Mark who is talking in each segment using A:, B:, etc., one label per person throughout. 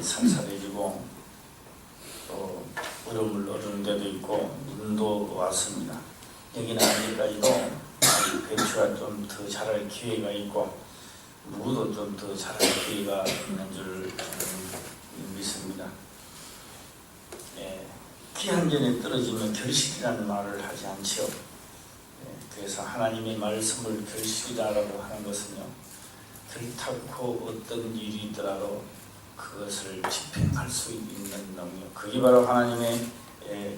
A: 살살해지고 또 얼음을 얻은 데도 있고 눈도 왔습니다. 여기는 아직까지도 배추가 좀 더 자랄 기회가 있고 무도 좀 더 자랄 기회가 있는 줄 믿습니다. 기한전에 떨어지면 결실이라는 말을 하지 않지요. 그래서 하나님의 말씀을 결실이라고 하는 것은요, 결탄코 어떤 일이 있더라도 그것을 집행할 수 있는 능력, 그게 바로 하나님의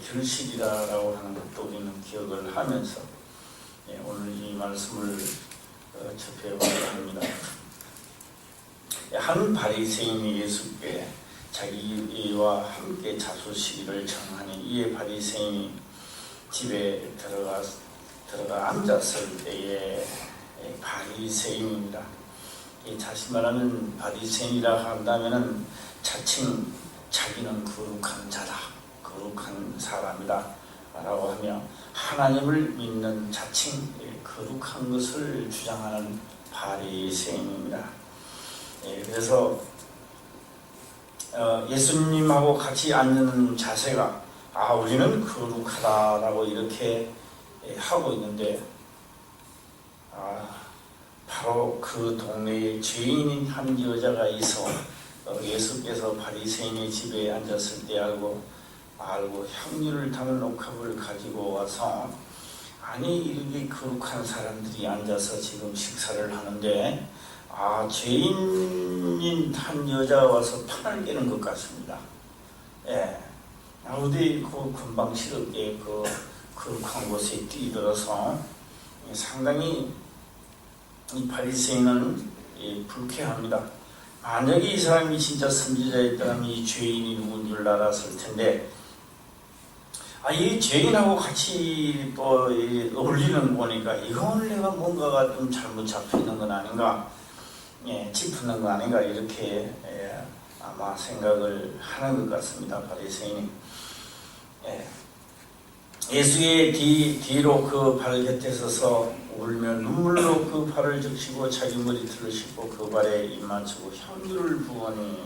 A: 결실이라고 하는 것도 우리는 기억을 하면서 오늘 이 말씀을 접해보려고 합니다. 한 바리새인이 예수께 자기와 함께 자수시기를 청하니 이에 바리새인이 집에 들어가 앉았을 때에 바리새인입니다. 다시 말하면 바리새인이라 한다면은 자칭 자기는 거룩한 자다, 거룩한 사람이다 라고 하며 하나님을 믿는 자칭 거룩한 것을 주장하는 바리새인입니다. 그래서 예수님하고 같이 앉는 자세가 우리는 거룩하다라고 이렇게 하고 있는데 바로 그 동네에 죄인인 한 여자가 있어 예수께서 바리새인의 집에 앉았을 때 알고 향유를 담은 옥합을 가지고 와서 아니 이렇게 거룩한 사람들이 앉아서 지금 식사를 하는데 죄인인 한 여자가 와서 판을 깨는 것 같습니다. 어디 그 금방스럽게 그 거룩한 곳에 뛰들어서 상당히 이 바리새인은 불쾌합니다. 만약에 이 사람이 진짜 선지자였다면 이 죄인이 누군 줄 알았을 텐데 이 죄인하고 같이 또 어울리는 거 보니까 이건 내가 뭔가가 좀 잘못 잡히는 건 아닌가, 짚는 거 아닌가 이렇게 아마 생각을 하는 것 같습니다. 바리새인이 예수의 뒤로 그 발 곁에 서서 울며 눈물로 그 발을 적시고 자기 머리털을 씻고 그 발에 입 맞추고 향유를 부으니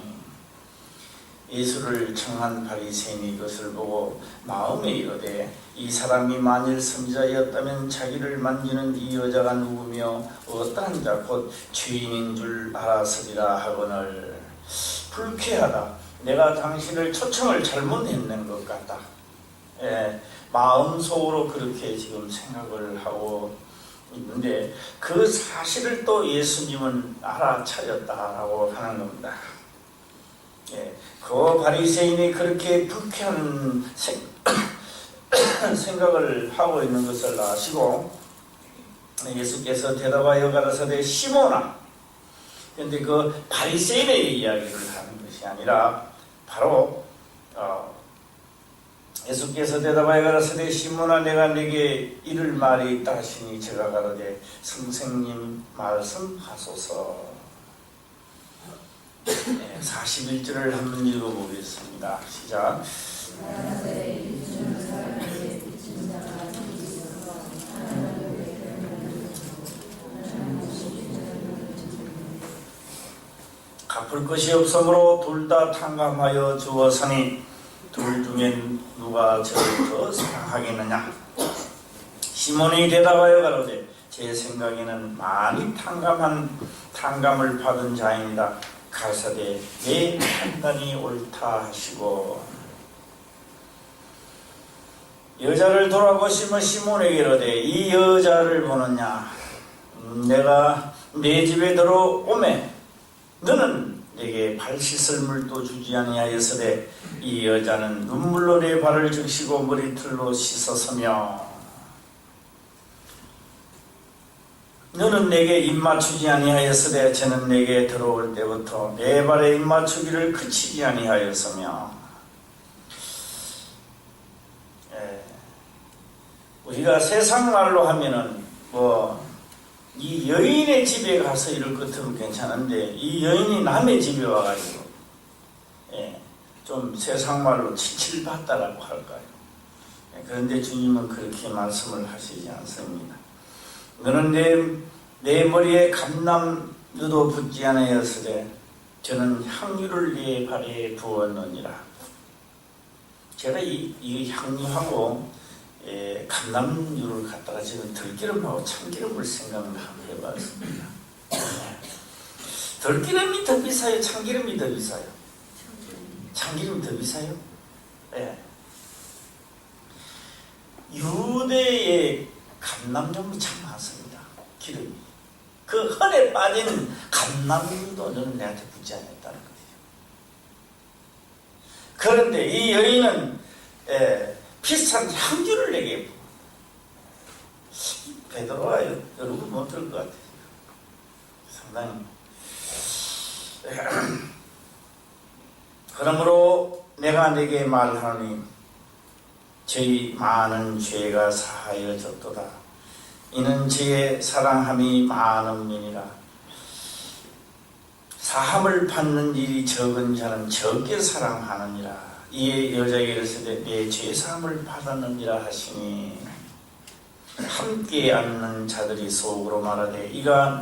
A: 예수를 청한 바리새인이 이것을 보고 마음에 이르되 이 사람이 만일 선지자였다면 자기를 만지는 이 여자가 누구며 어떠한 자 곧 죄인인 줄 알았으리라 하거늘 불쾌하다. 내가 당신을 초청을 잘못했는 것 같다. 마음속으로 그렇게 지금 생각을 하고 있는데 그 사실을 또 예수님은 알아차렸다라고 하는 겁니다. 그 바리새인이 그렇게 불쾌한 생각을 하고 있는 것을 아시고 예수께서 대답하여 가라사대 시몬아, 그런데 그 바리새인의 이야기를 하는 것이 아니라 바로 예수께서 대답하여 가라사대 시몬아, 내가 내게 이를 말이 있다 하시니 제가 가로되 선생님 말씀하소서. 41절을 한번 읽어보겠습니다. 시작. 갚을 것이 없으므로 둘 다 탕감하여 주었으니 둘 중엔 누가 저를 더 사랑하겠느냐. 시몬이 대답하여 가로되 제 생각에는 많이 탕감을 받은 자입니다. 가사대 내 판단이 옳다 하시고 여자를 돌아보시며 시몬에게 이르되 이 여자를 보느냐. 내가 내 집에 들어오매 너는 내게 발 씻을 물도 주지 아니하였으되 이 여자는 눈물로 내 발을 적시고 머리털로 씻었으며 너는 내게 입맞추지 아니하였으되 저는 내게 들어올 때부터 내 발에 입맞추기를 그치지 아니하였으며. 우리가 세상 말로 하면은 이 여인의 집에 가서 이럴 것 같으면 괜찮은데 이 여인이 남의 집에 와가지고 좀 세상 말로 치칠받다라고 할까요? 그런데 주님은 그렇게 말씀을 하시지 않습니다. 너는 내 머리에 감남유도 붙지 아니하였으되 저는 향유를 내 발에 부었느니라. 제가 이 향유하고 감람유를 갖다가 지금 들기름하고 참기름을 생각을 한번 해봤습니다. 들기름이 더 비싸요? 참기름이 더 비싸요? 참기름이 더 비싸요? 네. 유대의 감람용이 참 많습니다. 기름이. 그 헌에 빠진 감람유도 너는 내한테 붙지 않았다는 거예요. 그런데 이 여인은 비싼 향유를 내게 베드로가 여러분 못 들을 것 같아요. 상당히. 그러므로 내가 네게 말하노니 저희 많은 죄가 사하여졌도다. 이는 저의 사랑함이 많음이니라. 사함을 받는 일이 적은 자는 적게 사랑하느니라. 이에 여자에게 이르시되 내 죄사함을 받았느니라 하시니 함께 앉는 자들이 속으로 말하되 이가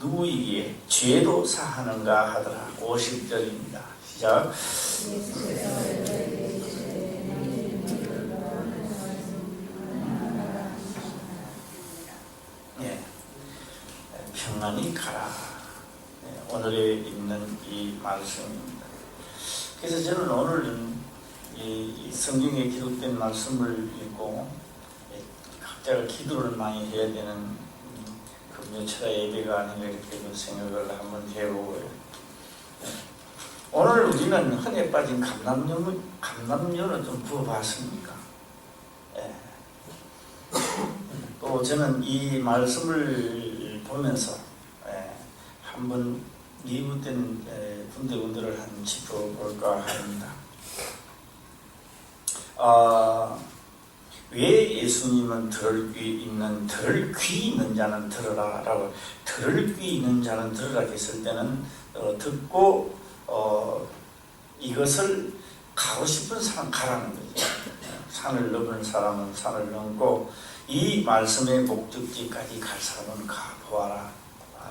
A: 누구이기에 죄도 사하는가 하더라. 50절입니다. 시작. 평안히 가라. 오늘에 있는 이 말씀입니다. 그래서 저는 오늘 이 성경에 기록된 말씀을 읽고 각자가 기도를 많이 해야 되는 금요철야 예배가 아닌가 이렇게 생각을 한번 해보고요. 오늘 우리는 흔해 빠진 감람유는 좀 부어봤습니까? 또 저는 이 말씀을 보면서 한번 미분된 군데군데를 한번 짚어볼까 합니다. 왜 예수님은 들을 귀 있는 자는 들으라 라고 들을 귀 있는 자는 들으라 했을 때는 듣고 이것을 가고 싶은 사람 가라는 거죠. 산을 넘은 사람은 산을 넘고 이 말씀의 목적지까지 갈 사람은 가보아라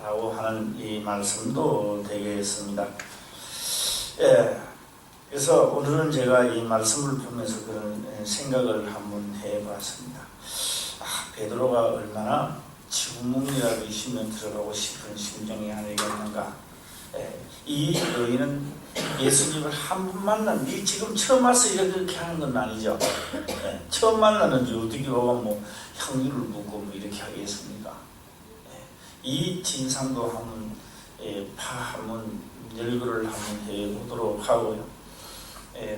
A: 라고 하는 이 말씀도 되겠습니다. 그래서 오늘은 제가 이 말씀을 보면서 그런 생각을 한번 해봤습니다. 베드로가 얼마나 지구멍이라도 있으면 들어가고 싶은 심정이 아니겠는가. 이 여인은 예수님을 한 번 만난, 니 지금 처음 와서 이렇게 하는 건 아니죠. 처음 만나는지 어떻게 오고 향유를 묻고 이렇게 하겠습니까? 이 진상도 한번 한번 열거를 한번 해보도록 하고요.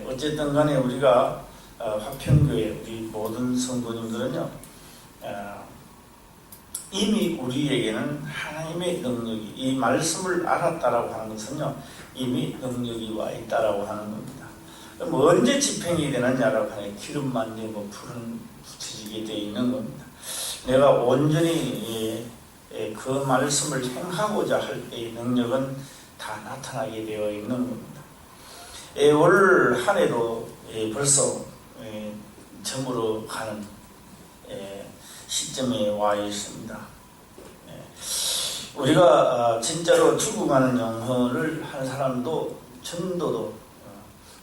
A: 어쨌든 간에 우리가 화평교회 우리 모든 성도님들은요, 이미 우리에게는 하나님의 능력이, 이 말씀을 알았다라고 하는 것은요 이미 능력이 와 있다라고 하는 겁니다. 그럼 언제 집행이 되느냐라고 하면 기름만 내고 불은 붙여지게 되어 있는 겁니다. 내가 온전히 그 말씀을 행하고자 할 때의 능력은 다 나타나게 되어 있는 겁니다. 올 한 해도 벌써 저물어 가는 시점에 와 있습니다. 우리가 진짜로 죽어가는 영혼을 한 사람도 전도도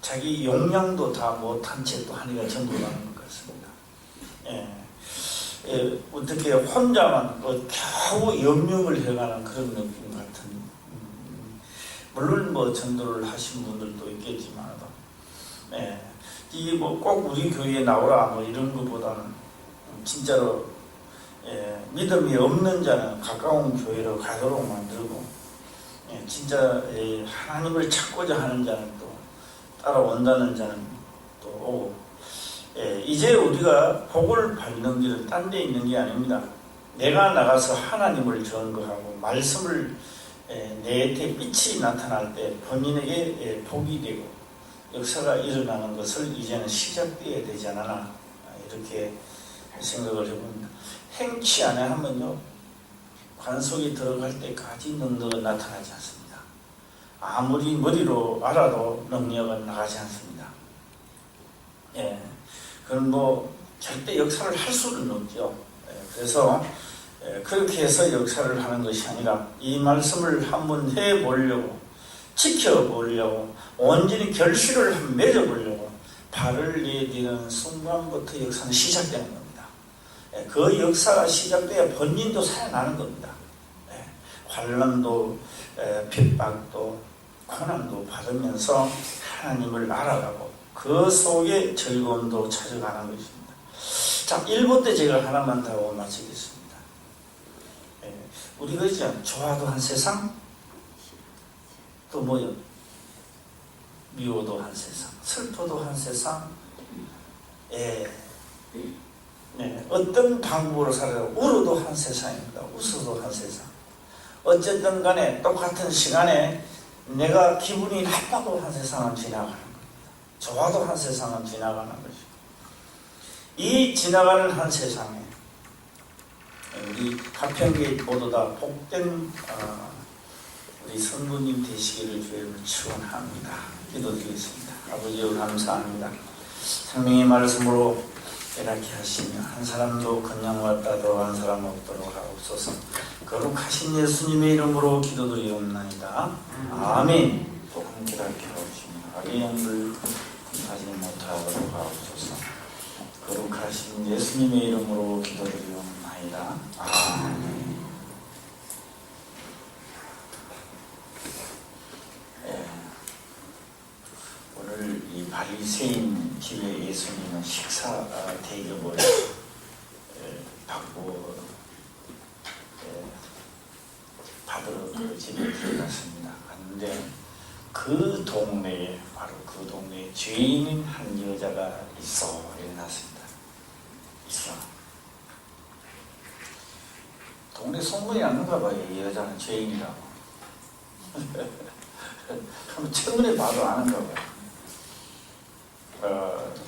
A: 자기 용량도 다 못한 채 또 하니까 전도 가는 것 같습니다. 어떻게 혼자만 겨우 염려을 해가는 그런 느낌 같은, 물론 전도를 하신 분들도 있겠지만도, 이 꼭 우리 교회에 나오라 이런 것보다는 진짜로 믿음이 없는 자는 가까운 교회로 가도록 만들고, 진짜 하나님을 찾고자 하는 자는 또 따라온다는 자는 또 오고, 이제 우리가 복을 받는 길은 딴 데 있는 게 아닙니다. 내가 나가서 하나님을 증거하고 말씀을 내한테 빛이 나타날 때 본인에게 복이 되고 역사가 일어나는 것을 이제는 시작되어야 되지 않나, 이렇게 생각을 해봅니다. 행치 않아 하면요 관속에 들어갈 때까지 능력은 나타나지 않습니다. 아무리 머리로 알아도 능력은 나가지 않습니다. 그건 절대 역사를 할 수는 없죠. 그래서 그렇게 해서 역사를 하는 것이 아니라 이 말씀을 한번 해보려고, 지켜보려고, 온전히 결실을 한번 맺어보려고 발을 내디는 순간부터 역사는 시작되는 겁니다. 그 역사가 시작돼야 번민도 살아나는 겁니다. 환난도 핍박도 고난도 받으면서 하나님을 알아가고 그 속에 즐거움도 찾아가는 것입니다. 자, 1부 때 제가 하나만 더 하고 마치겠습니다. 우리가 이제 좋아도 한 세상, 또 뭐요? 미워도 한 세상, 슬퍼도 한 세상, 어떤 방법으로 살아도 울어도 한 세상입니다. 웃어도 한 세상. 어쨌든 간에 똑같은 시간에 내가 기분이 나빠도 한 세상은 지나가는 겁니다. 좋아도 한 세상은 지나가는 것입니다. 이 지나가는 한 세상에 우리 가평교회 모두 다 복된 우리 성도님 되시기를 주님을 축원합니다. 기도드리겠습니다. 아버지여 감사합니다. 생명의 말씀으로 이렇게 하시며 한 사람도 그냥 왔다도 한 사람 없도록 하옵소서. 거룩하신 예수님의 이름으로 기도드리옵나이다. 아멘. 또 함께 이렇게 하옵시며 악의 영을 하지 못하도록 하옵소서. 거룩하신 예수님의 이름으로 기도드리옵나이다. 아멘. 오늘 이 바리새인 집에 예수님은 식사 대접을 받으러 그 집에 들어갔습니다. 갔는데 그 동네에, 바로 그 동네에 죄인인 한 여자가 있어 일어났습니다. 있어. 동네 소문이 났는가 봐요. 이 여자는 죄인이라고. 한번 최근에 봐도 아는가 봐요.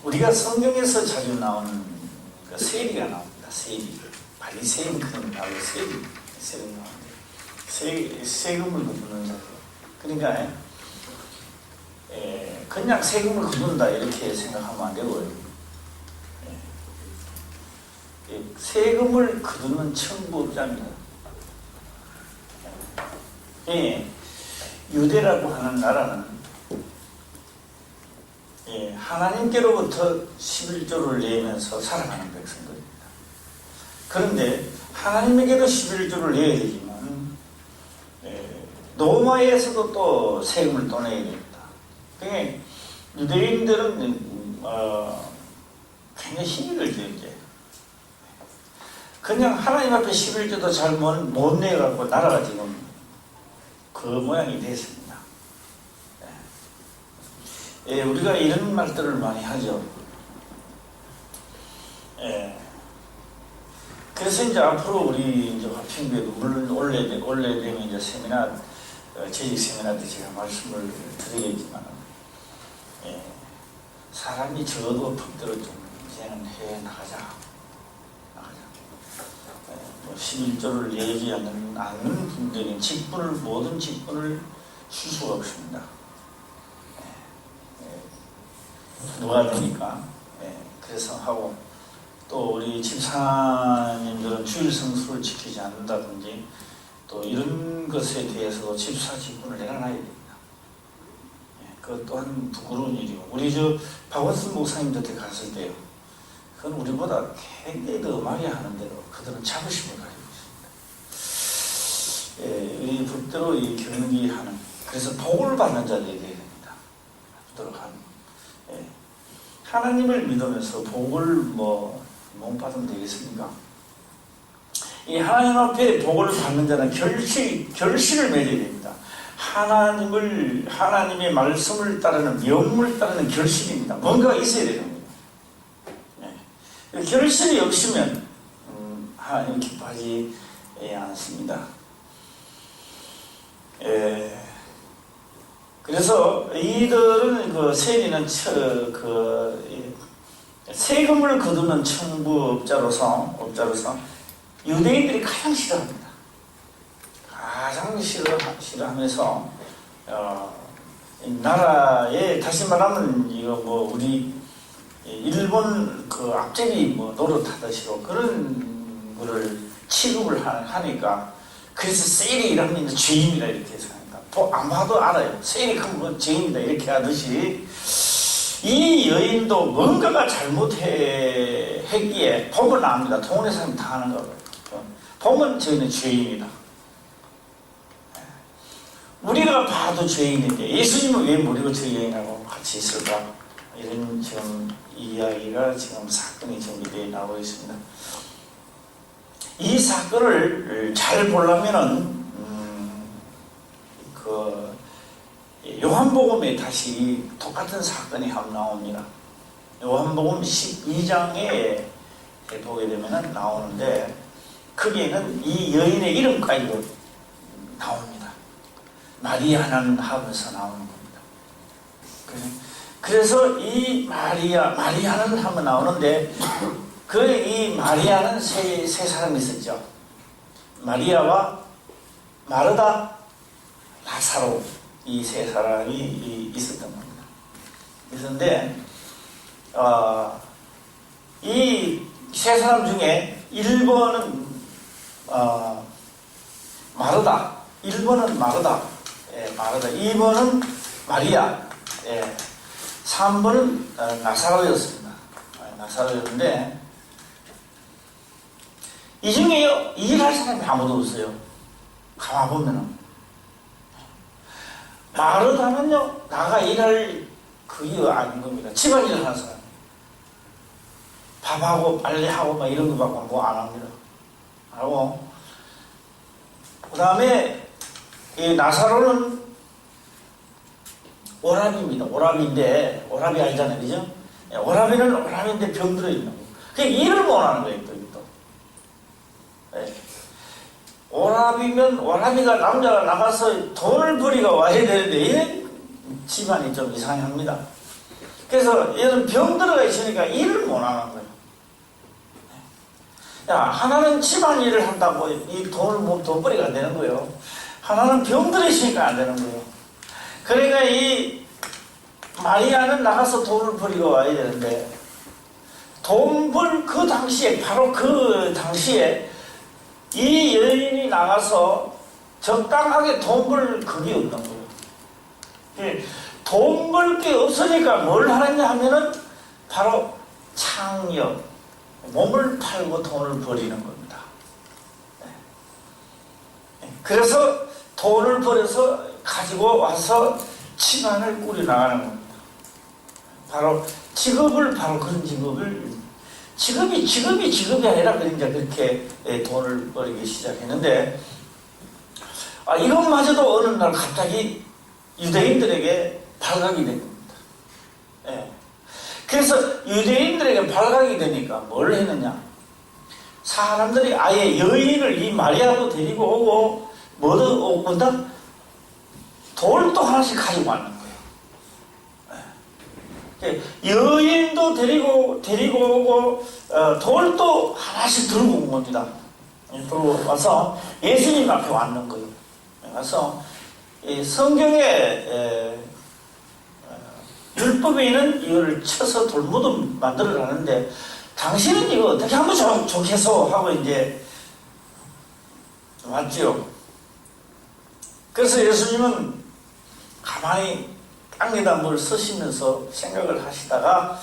A: 우리가 성경에서 자주 나오는 그 세리가 나옵니다. 세리. 바리새인 그런 나오고 세리 나오는데 세금을 걷는 자. 그러니까 그냥 세금을 걷는다 이렇게 생각하면 안 되고요. 세금을 거두는 청부업자입니다. 유대라고 하는 나라는 하나님께로부터 11조를 내면서 살아가는 백성들입니다. 그런데 하나님에게도 11조를 내야 되지만 로마에서도 또 세금을 또 내야 됩니다. 그게 유대인들은 굉장히 힘이 들죠. 이제 그냥 하나님 앞에 11조도 잘 못 내갖고 나라가 지금 그 모양이 됐습니다. 우리가 이런 말들을 많이 하죠. 그래서 이제 앞으로 우리 이제 화평교회도 물론 원래 되면 이제 세미나, 재직 세미나 때 제가 말씀을 드리겠지만, 사람이 적어도 법대로 좀 이제는 해 나가자. 11조를 내지 않는 분들은 모든 직분을 쉴 수가 없습니다. 누가 되니까. 그래서 하고, 또 우리 집사님들은 주일 성수를 지키지 않는다든지 또 이런 것에 대해서도 집사 직분을 내려놔야 됩니다. 그것 또한 부끄러운 일이고, 우리 박원순 목사님한테 갔을 때요, 그건 우리보다 굉장히 더 많이 하는 대로 그들은 자부심을 가지고 있습니다. 이 법대로 이 경기하는, 그래서 복을 받는 자들이 되어야 됩니다. 그도록 하는. 하나님을 믿으면서 복을 못 받으면 되겠습니까? 이 하나님 앞에 복을 받는 자는 결실을 맺어야 됩니다. 하나님의 말씀을 따르는, 명을 따르는 결실입니다. 뭔가가 있어야 되는 거예요. 결실이 없으면 하나님 기뻐하지 않습니다. 그래서 이들은 그 세리는 세금을 거두는 청부업자로서 유대인들이 가장 싫어합니다. 가장 싫어하면서 나라에, 다시 말하면 이거 우리 일본 그 앞제비 노릇하듯이로 그런 거를 취급을 하니까, 그래서 세일이 이러면 이제 죄인이다 이렇게 생각합니다. 안 봐도 알아요. 세일이 크면 죄인이다 이렇게 하듯이 이 여인도 뭔가가 잘못했기에 법을 나옵니다. 동원의 사람이 다 하는 거예요. 보면 저희는 죄인이다. 우리가 봐도 죄인인데 예수님은 왜 우리가 저 여인하고 같이 있을까? 이런 지금 이야기가 지금 사건이 전개되어 나오고 있습니다. 이 사건을 잘 보려면은 그 요한복음에 다시 똑같은 사건이 한번 나옵니다. 요한복음 12장에 보게 되면 나오는데 거기에는 이 여인의 이름까지도 나옵니다. 마리아는 하면서 나오는 겁니다. 그래서 이 마리아는 하면 나오는데 이 마리아는 세 사람이 있었죠. 마리아와 마르다, 라사로 이 세 사람이 있었던 겁니다. 있었는데 이 세 사람 중에 1번은 마르다, 1번은 마르다, 2번은 마리아, 3번은 나사로였습니다. 나사로였는데 이 중에 일할 사람이 아무도 없어요. 가만보면은 마르다는요, 나가 일할 그게 아닌 겁니다. 집안일 하는 사람. 밥하고 빨래하고 막 이런 거 갖고 뭐 안 합니다. 하고 그 다음에 이 나사로는 오라비입니다. 오라비인데, 오라비 알잖아요, 그죠? 오라비는 오라비인데 병들어 있는 거. 그게 일을 못 하는 거예요, 또. 네. 오라비가 남자가 나가서 돈을 벌이고 와야 되는데, 얘는 집안이 좀 이상합니다. 그래서 얘는 병들어가 있으니까 일을 못 하는 거예요. 야, 하나는 집안일을 한다고 이 돈벌이가 안 되는 거예요. 하나는 병들어 있으니까 안 되는 거예요. 그러니까 이 마리아는 나가서 돈을 벌이고 와야 되는데, 바로 그 당시에 이 여인이 나가서 적당하게 돈 벌 그게 없는 거예요. 돈 벌 게 없으니까 뭘 하느냐 하면은 바로 창녀, 몸을 팔고 돈을 벌이는 겁니다. 그래서 돈을 벌여서 가지고 와서 집안을 꾸려나가는 겁니다. 바로 그런 직업이 아니라 그러니까 그렇게 돈을 벌이기 시작했는데, 이것마저도 어느 날 갑자기 유대인들에게 발각이 된 겁니다. 그래서 유대인들에게 발각이 되니까 뭘 했느냐? 사람들이 아예 여인을 이 마리아도 데리고 오고 뭐도 온다? 돌도 하나씩 가지고 왔는 거예요. 여인도 데리고 오고 돌도 하나씩 들고 온 겁니다. 들고 와서 예수님 앞에 왔는 거예요. 와서 성경에 율법에는 이걸 쳐서 돌무도 만들어라는데, 당신은 이거 어떻게 하면 좋겠어 하고 이제 왔죠. 그래서 예수님은 가만히 땅에다 뭘 쓰시면서 생각을 하시다가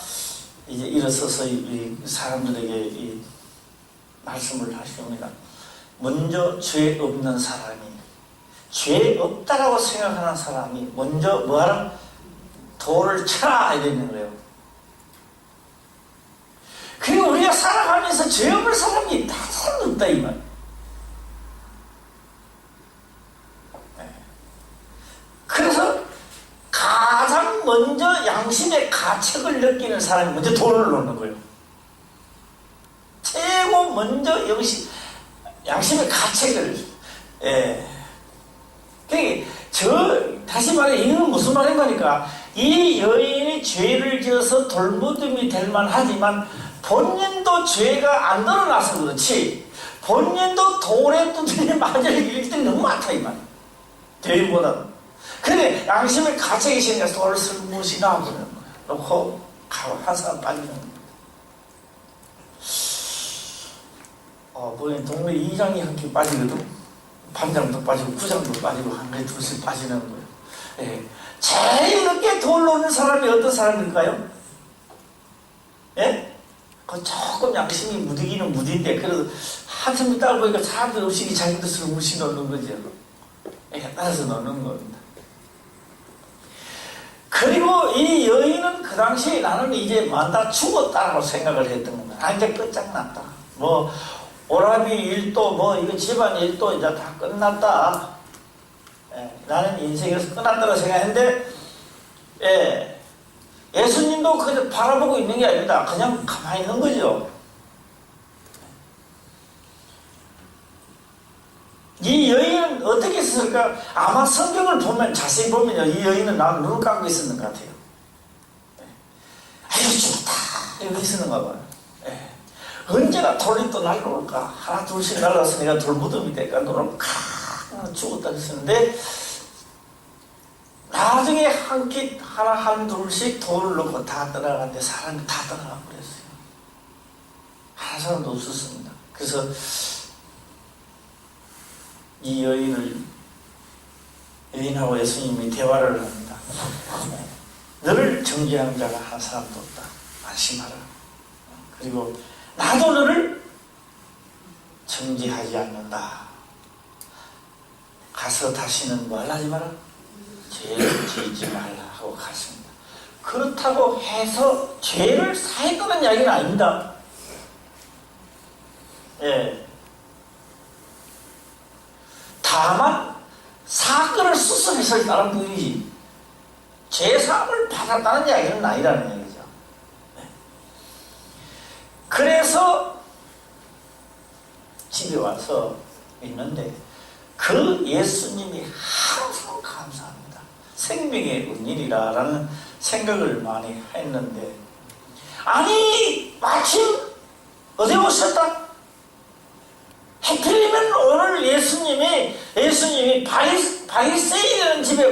A: 이제 일어서서 이 사람들에게 이 말씀을 하십니다. 먼저 죄 없는 사람이, 죄 없다라고 생각하는 사람이 먼저 뭐하라? 돌을 쳐라 이러는 거예요. 그리고 우리가 살아가면서 죄 없는 사람이 다 사람 없다 이 말. 그래서 가장 먼저 양심의 가책을 느끼는 사람이 먼저 돌을 놓는 거예요. 최고 먼저 양심의 가책을. 다시 말해, 이건 무슨 말인 거니까, 이 여인이 죄를 지어서 돌무덤이 될 만하지만 본인도 죄가 안 드러나서 그렇지, 본인도 돌에 두드려 맞을 일들이 너무 많다 이 말. 죄인보다는. 근데 양심의 가책이 있으니까 돌을 무시나 그러는 거야. 놓고 한 사람 빠지는 거야. 보니 동네 2장이 한 개 빠지거든. 반장도 빠지고 구장도 빠지고 한 개 둘씩 빠지는 거예요. 예. 제일 늦게 돌 놓는 사람이 어떤 사람일까요? 예? 그 조금 양심이 무디기는 무디인데 그래도 한참 있다 보니까 사람들 음식이 자기 뜻으로 무시 넣는 거죠. 예, 따라서 넣는 겁니다. 그리고 이 여인은 그 당시 나는 이제 만다 죽었다라고 생각을 했던 겁니다. 이제 끝장났다. 뭐 오라비 일도 뭐 이거 집안 일도 이제 다 끝났다. 예, 나는 인생에서 끝났다고 생각했는데 예수님도 그냥 바라보고 있는 게 아닙니다. 그냥 가만히 있는 거죠. 이 여인은 어떻게 했을까? 아마 성경을 보면 자세히 보면요, 이 여인은 나는 눈을 감고 있었는 것 같아요. 아유 죽었다 이러고 있었는가 봐요. 언제나 돌이 또 날아올까? 하나 둘씩 날아서 내가 돌무덤이 될까? 눈을 칵 죽었다 그랬었는데 나중에 한 kit하나 한 둘씩 돌을 넣고 다 떠나갔는데 사람이 다 떠나가고 그랬어요. 한 사람도 없었습니다. 그래서 이 여인하고 예수님이 대화를 합니다. 너를 정죄하는 자가 한 사람도 없다. 안심하라. 그리고 나도 너를 정죄하지 않는다. 가서 다시는 뭐 하지 마라? 죄를 지지 말라 하고 갔습니다. 그렇다고 해서 죄를 사했다는 이야기는 아닙니다. 예. 다만 사건을 수습해서 있다는 분이지 죄사함을 받았다는 이야기는 아니라는 얘기죠. 네. 그래서 집에 와서 있는데 그 예수님이 항상 감사합니다. 생명의 은일이라는 생각을 많이 했는데 아니 마침 어디 오셨다? 하필이면 오늘 예수님이 바리새인이라는 집에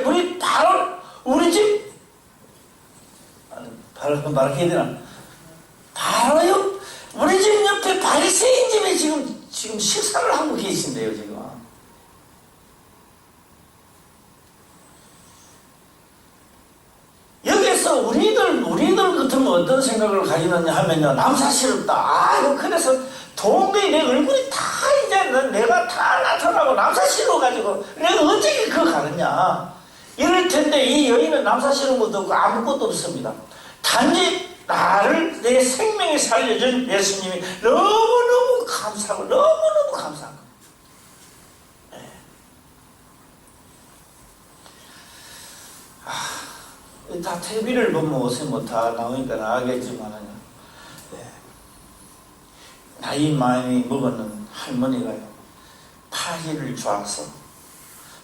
A: 우리 집 바로 말해야 되나? 바로요 우리 집 옆에 바리새인 집에 지금 식사를 하고 계신데요 지금. 여기서 우리들 같으면 어떤 생각을 가지느냐 하면요, 남사스럽다. 그래서 동네에 내 얼굴이 다 이제 내가 다 나타나고 남사스러워 가지고 내가 어떻게 그거 가느냐 이럴 텐데 이 여인은 남사스러운 것도 없고 아무것도 없습니다. 단지 나를 내 생명에 살려준 예수님이 너무너무 감사하고 너무너무 감사한 거예요. 다 TV를 보면 옷에 뭐 다 나오니까 나가겠지만은 나이 많이 먹었는 할머니가요 파리를 좋아서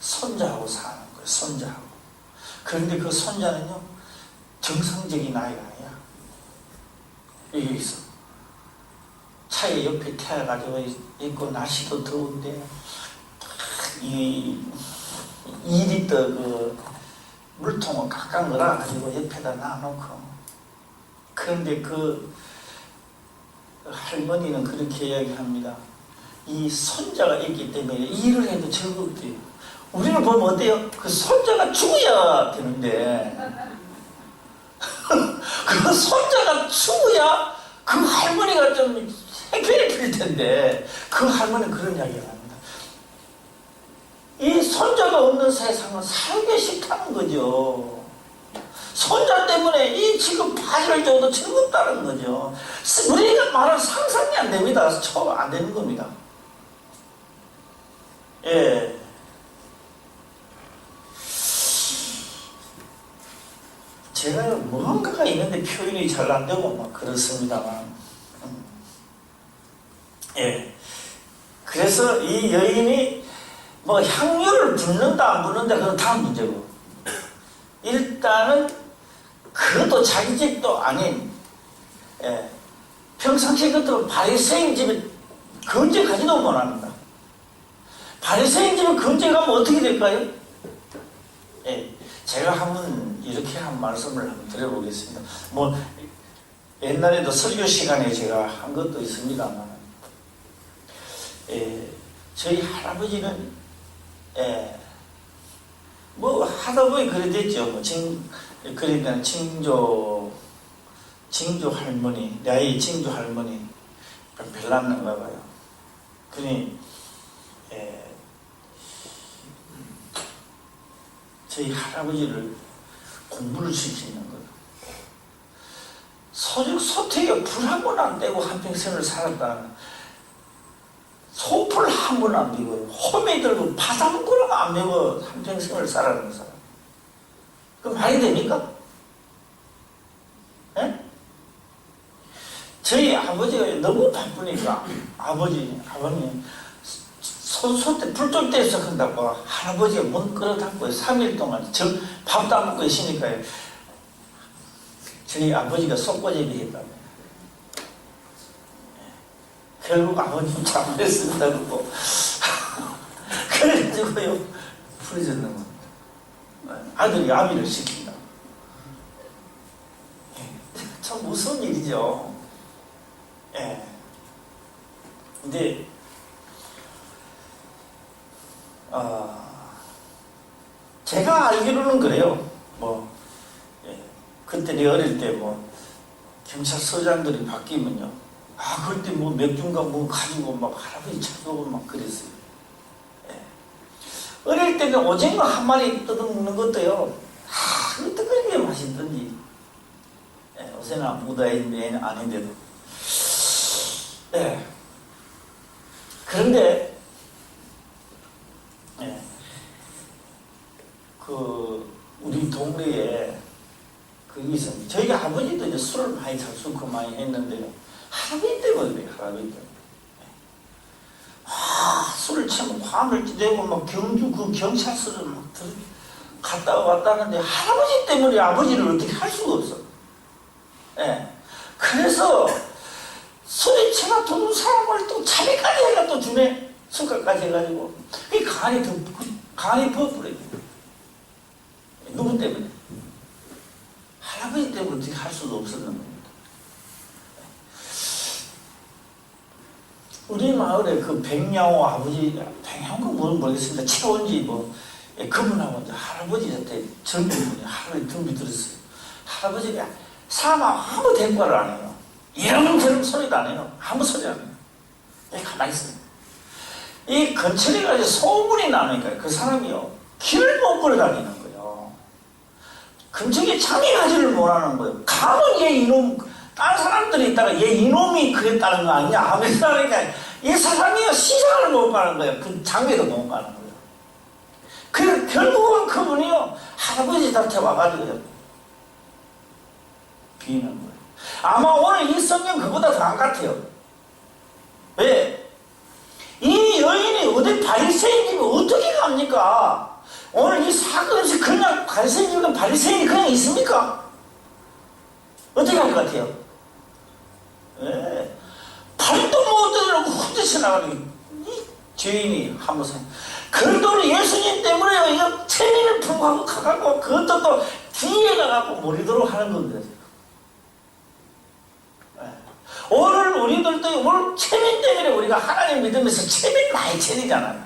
A: 손자하고 사는 거예요. 손자하고. 그런데 그 손자는요 정상적인 아이가 아니야. 여기 있어. 차에 옆에 태워가지고 있고 날씨도 더운데 2리터 그 물통을 깍깍 넣어가지고 옆에다 놔놓고. 그런데 그 할머니는 그렇게 이야기합니다. 이 손자가 있기 때문에 일을 해도 즐겁대요. 우리는 보면 어때요? 그 손자가 죽어야 되는데 그 손자가 죽어야 그 할머니가 좀 행편이 필 텐데 그 할머니는 그런 이야기를 합니다. 이 손자가 없는 세상은 살기 싫다는 거죠. 손자 때문에 이 지금 파리를 줘도 즐겁다는 거죠. 우리가 말은 상상이 안 됩니다. 안 되는 겁니다. 예. 제가 뭔가가 있는데 표현이 잘 안 되고 막 그렇습니다만. 예. 그래서 이 여인이 뭐 향유를 붓는다 안 붓는다 그건 다음 문제고 일단은 그것도 자기 집도 아닌 평상시에 그것도 바리새인 집에 건재 가지도 못합니다. 바리새인 집에 건재 가면 어떻게 될까요? 제가 한번 이렇게 한 말씀을 한번 드려보겠습니다. 뭐 옛날에도 설교 시간에 제가 한 것도 있습니다만 저희 할아버지는 뭐 하다 보니 그래 됐죠. 뭐 그러니까 징조 할머니, 나의 징조 할머니 별났는가 봐요. 그니 저희 할아버지를 공부를 시키는 거예요. 소택에 불 한 번 안 떼고 한평생을 살았다는, 소풀 한 번 안 비고요. 호미 들고 바닷물 안 메고 한평생을 살아가는 사람. 그 말이 됩니까? 예? 저희 아버지가 너무 바쁘니까 아버님 손소 때 불 때 시작한다고 할아버지가 문 끌어닫고 3일 동안 밥도 안 먹고 있으니까 저희 아버지가 속고제비 했다고. 결국 아버님 잘못했습니다 그러고 그래가지고요 풀어졌는 겁니다. 아들이 아비를 시킨다. 참 무서운 일이죠. 근데 제가 알기로는 그래요. 그때 내 어릴 때 경찰서장들이 바뀌면요, 그럴 때 맥주인가 가지고 막 할아버지 찾아오고 막 그랬어요. 어릴 때는 오징어 한 마리 뜯어먹는 것도요, 어떻게 그렇게 맛있던지. 요새는 아무것도 아닌데도. 그런데 우리 동네에 그게 있습니다. 저희가 아버지도 이제 술을 많이 자수고 많이 했는데요, 할아버지 때문에 그래요. 할아버지 때문에. 술을 취하면 밤을 지내고 막 경주 그 경찰서를 막 갔다 왔다 하는데 할아버지 때문에 아버지를 어떻게 할 수가 없어. 그래서 술이 취나 두는 사람을 또 자비까지 해가 또 주네. 숟갈까지 해가지고 그 간이 버프래요. 누구 때문에? 할아버지 때문에 어떻게 할 수도 없었는 겁니다. 우리 마을에 그 백야호 아버지, 백야호가 뭘 모르겠습니다. 채원지 그분하고 이제 할아버지한테 젊은 분이 할아버지 등비 들었어요. 할아버지가 사람 아무 대꾸를 안 해요. 이런저런 소리도 안 해요. 아무 소리 안 해요. 가만히 있어요. 이 근처에 가서 소문이 나니까 그 사람이요, 길을 못 걸어 다니는 거예요. 근처에 장애가지를 못하는 거예요. 가면 얘 이놈, 다른 사람들이 있다가 얘 이놈이 그랬다는 거 아니냐 하면서 그러니까 이 사람이요, 시장을 못 가는 거예요. 그 장외도 못 가는 거예요. 그래서 결국은 그분이요, 할아버지한테 와가지고요, 비는 거예요. 아마 오늘 이 성경 그보다 더 안 같아요. 왜? 이 여인이 어디 바리새인 집에 어떻게 갑니까? 오늘 이 사건에서 그냥 바리새인 집에 바리새인이 그냥 있습니까? 어떻게 할 것 같아요? 발도 못 들으려고 혼자서 나가는 이 죄인이 한번 생. 그런데도 예수님 때문에 이거 체면을 품고 가갖고 그것도 또 뒤에 가갖고 모리도록 하는 겁니다. 오늘 우리들도 오늘 체면 때문에 우리가 하나님 믿으면서 체면 많이 체리잖아요.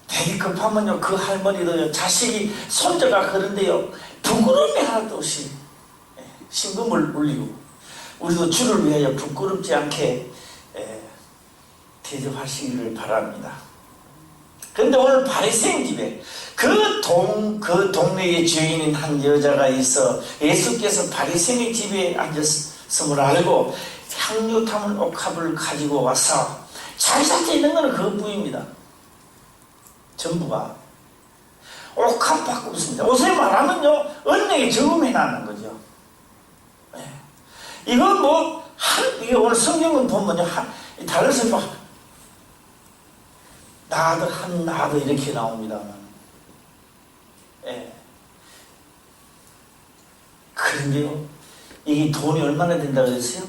A: 되게 급하면요, 그 할머니도 자식이 손자가 그런데요, 부끄러움이 하나도 없이 신금을 울리고, 우리도 주를 위하여 부끄럽지 않게 대접하시기를 바랍니다. 그런데 오늘 바리새인 집에 그 동네의 주인인 한 여자가 있어 예수께서 바리새인 집에 앉았음을 알고 향유 담은 옥합을 가지고 와서 자기한테 있는 것은 그것뿐입니다. 전부가 옥합 바꾸었습니다. 옷을 말하면요, 언행에 저음해 나는 거죠. 이건 이게 오늘 성경은 보면요, 다른 성경 나도 이렇게 나옵니다만. 그런데요, 이게 돈이 얼마나 된다고 그랬어요?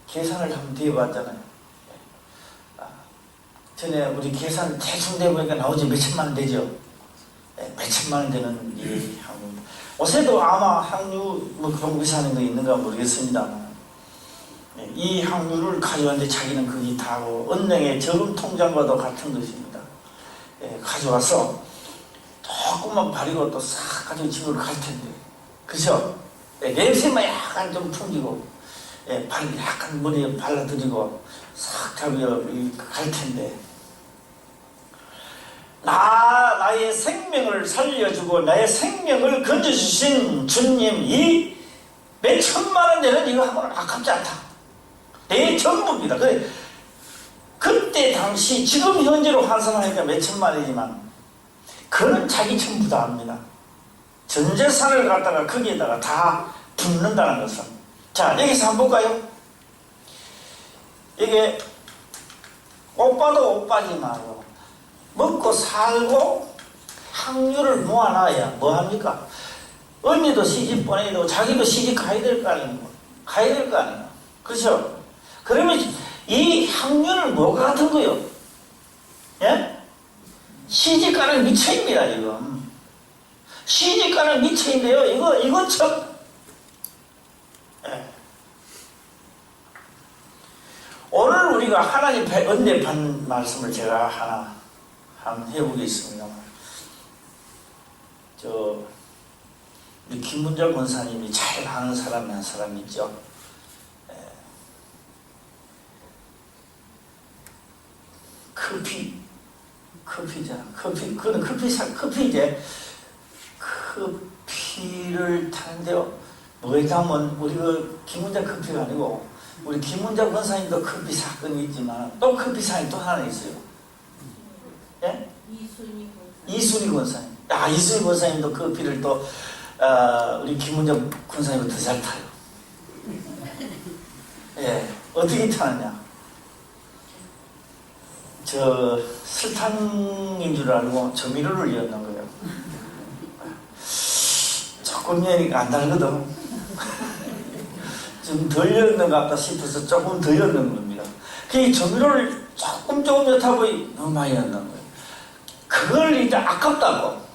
A: 계산을 한번 뒤에 봤잖아요. 전에 우리 계산 대충 돼보니까 나오지 몇천만 원 되죠. 네, 몇천만 원 되는 이 항유. 요새도 아마 항유 뭐 그런 비싼 거 있는가 모르겠습니다만, 네, 이 항유를 가져왔는데 자기는 그게 다고 은행의 저금 통장과도 같은 것입니다. 네, 가져와서 조금만 바리고 또 싹 가지고 집으로 갈 텐데, 그죠? 네, 냄새만 약간 좀 풍기고, 네, 약간 머리에 발라드리고 싹 가며 갈 텐데, 나의 생명을 살려주고 나의 생명을 건져주신 주님, 이 몇천만 원 되는 이거 하고는 아깝지 않다. 내 전부입니다. 그때 당시 지금 현재로 환산하니까 몇천만 원이지만 그는 자기 전부다 합니다. 전 재산을 갖다가 거기에다가 다 붓는다는 것은, 자, 여기서 한번 볼까요? 이게 오빠도 오빠지만 먹고 살고 항유를 모아놔야 뭐합니까? 언니도 시집 보내도 자기도 시집 가야 될 거 아닙니까? 가야 될 거 아니에요. 그렇죠? 그러면 이 항유는 뭐가 같은 거요? 예? 시집가는 미처입니다, 지금. 시집가는 미처인데요, 이거 참, 예. 오늘 우리가 하나님 은혜 받는 말씀을 제가 하나 한번 해보겠습니다. 우리 김문자 권사님이 잘 아는 사람이 한 사람 있죠. 커피잖아. 커피 이제 커피를 타는데요. 뭐냐면 우리 김문자 커피가 아니고 우리 김문자 권사님도 커피 사건이 있지만 또 커피 사건이 또 하나 있어요. 예? 이순희 권사님. 이순희 권사님도 커피를 또 우리 김문자 권사님보다 더 잘 타요. 예, 어떻게 타느냐? 설탕인 줄 알고 조미료를 넣는 거예요. 조금 넣으니까 안 달거든. 좀 덜 넣는 것 같다 싶어서 조금 더 넣는 겁니다. 그 조미료를 조금 넣다고 너무 많이 넣는 거예요. 그걸 이제 아깝다고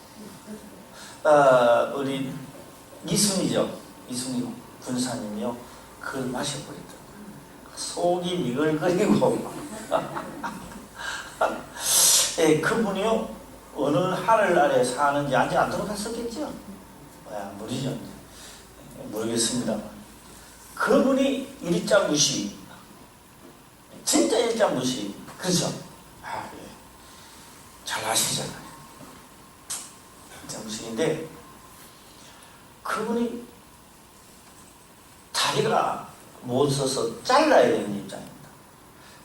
A: 우리 이순희 군사님이요, 그걸 마셔버리더라고요. 속이 미글거리고 예, 그분이요 어느 하늘 아래 사는지 아직 안 들어갔었겠죠? 모르죠. 모르겠습니다만 그분이 일자무시입니다. 진짜 일자무시. 그렇죠? 예. 잘 아시잖아요. 일자무시인데 그분이 다리가 못 서서 잘라야 되는 입장입니다.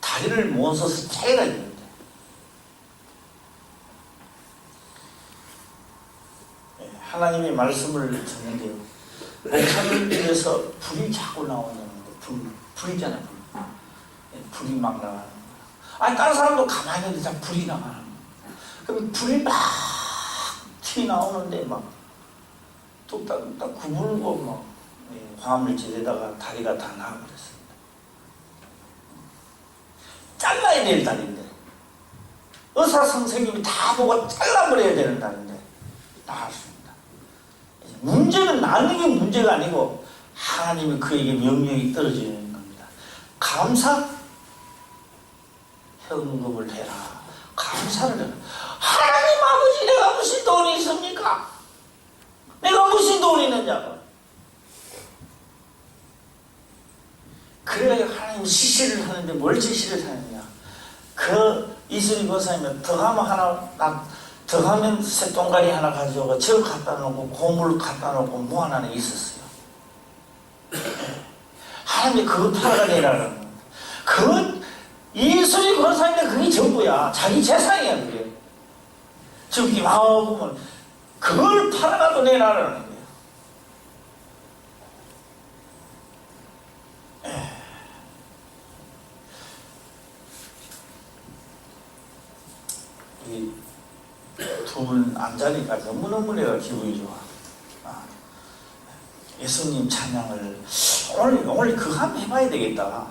A: 다리를 못 서서 잘라야 되는데 하나님의 말씀을 듣는데요, 목사를 위해서 불이 자꾸 나오는데 불이잖아요. 불이 막 나가는 거예요. 다른 사람도 가만히 있는데 다 불이 나가는 거예요. 그럼 불이 막 튀어나오는데 막 뚝딱뚝딱 구불고 막 화물질에다가 다리가 다 나와버렸습니다. 잘라야 될 다리인데 의사 선생님이 다 보고 잘라버려야 되는 다리인데 나왔습니다. 문제는 나는 게 문제가 아니고 하나님이 그에게 명령이 떨어지는 겁니다. 감사 현금을 해라. 감사를 해라. 하나님 아버지, 내가 무슨 돈이 있습니까? 내가 무슨 돈이 있느냐고. 그래야 하나님 지시를 하는데 뭘 지시를 하느냐. 이순희 권사님은 더 가면 새똥가리 하나 가져오고 저 갖다 놓고 고물 갖다 놓고 뭐 하나는 있었어요. 하나님이 그거 팔아내라는 거예요. 그건 이순희 권사님은 그게 전부야. 자기 재산이야 그게. 지금 보면 그걸 팔아가도 내라는 거예요. 두 분 앉자니까 너무너무 내가 기분이 좋아. 예수님 찬양을 오늘 그거 한번 해봐야 되겠다.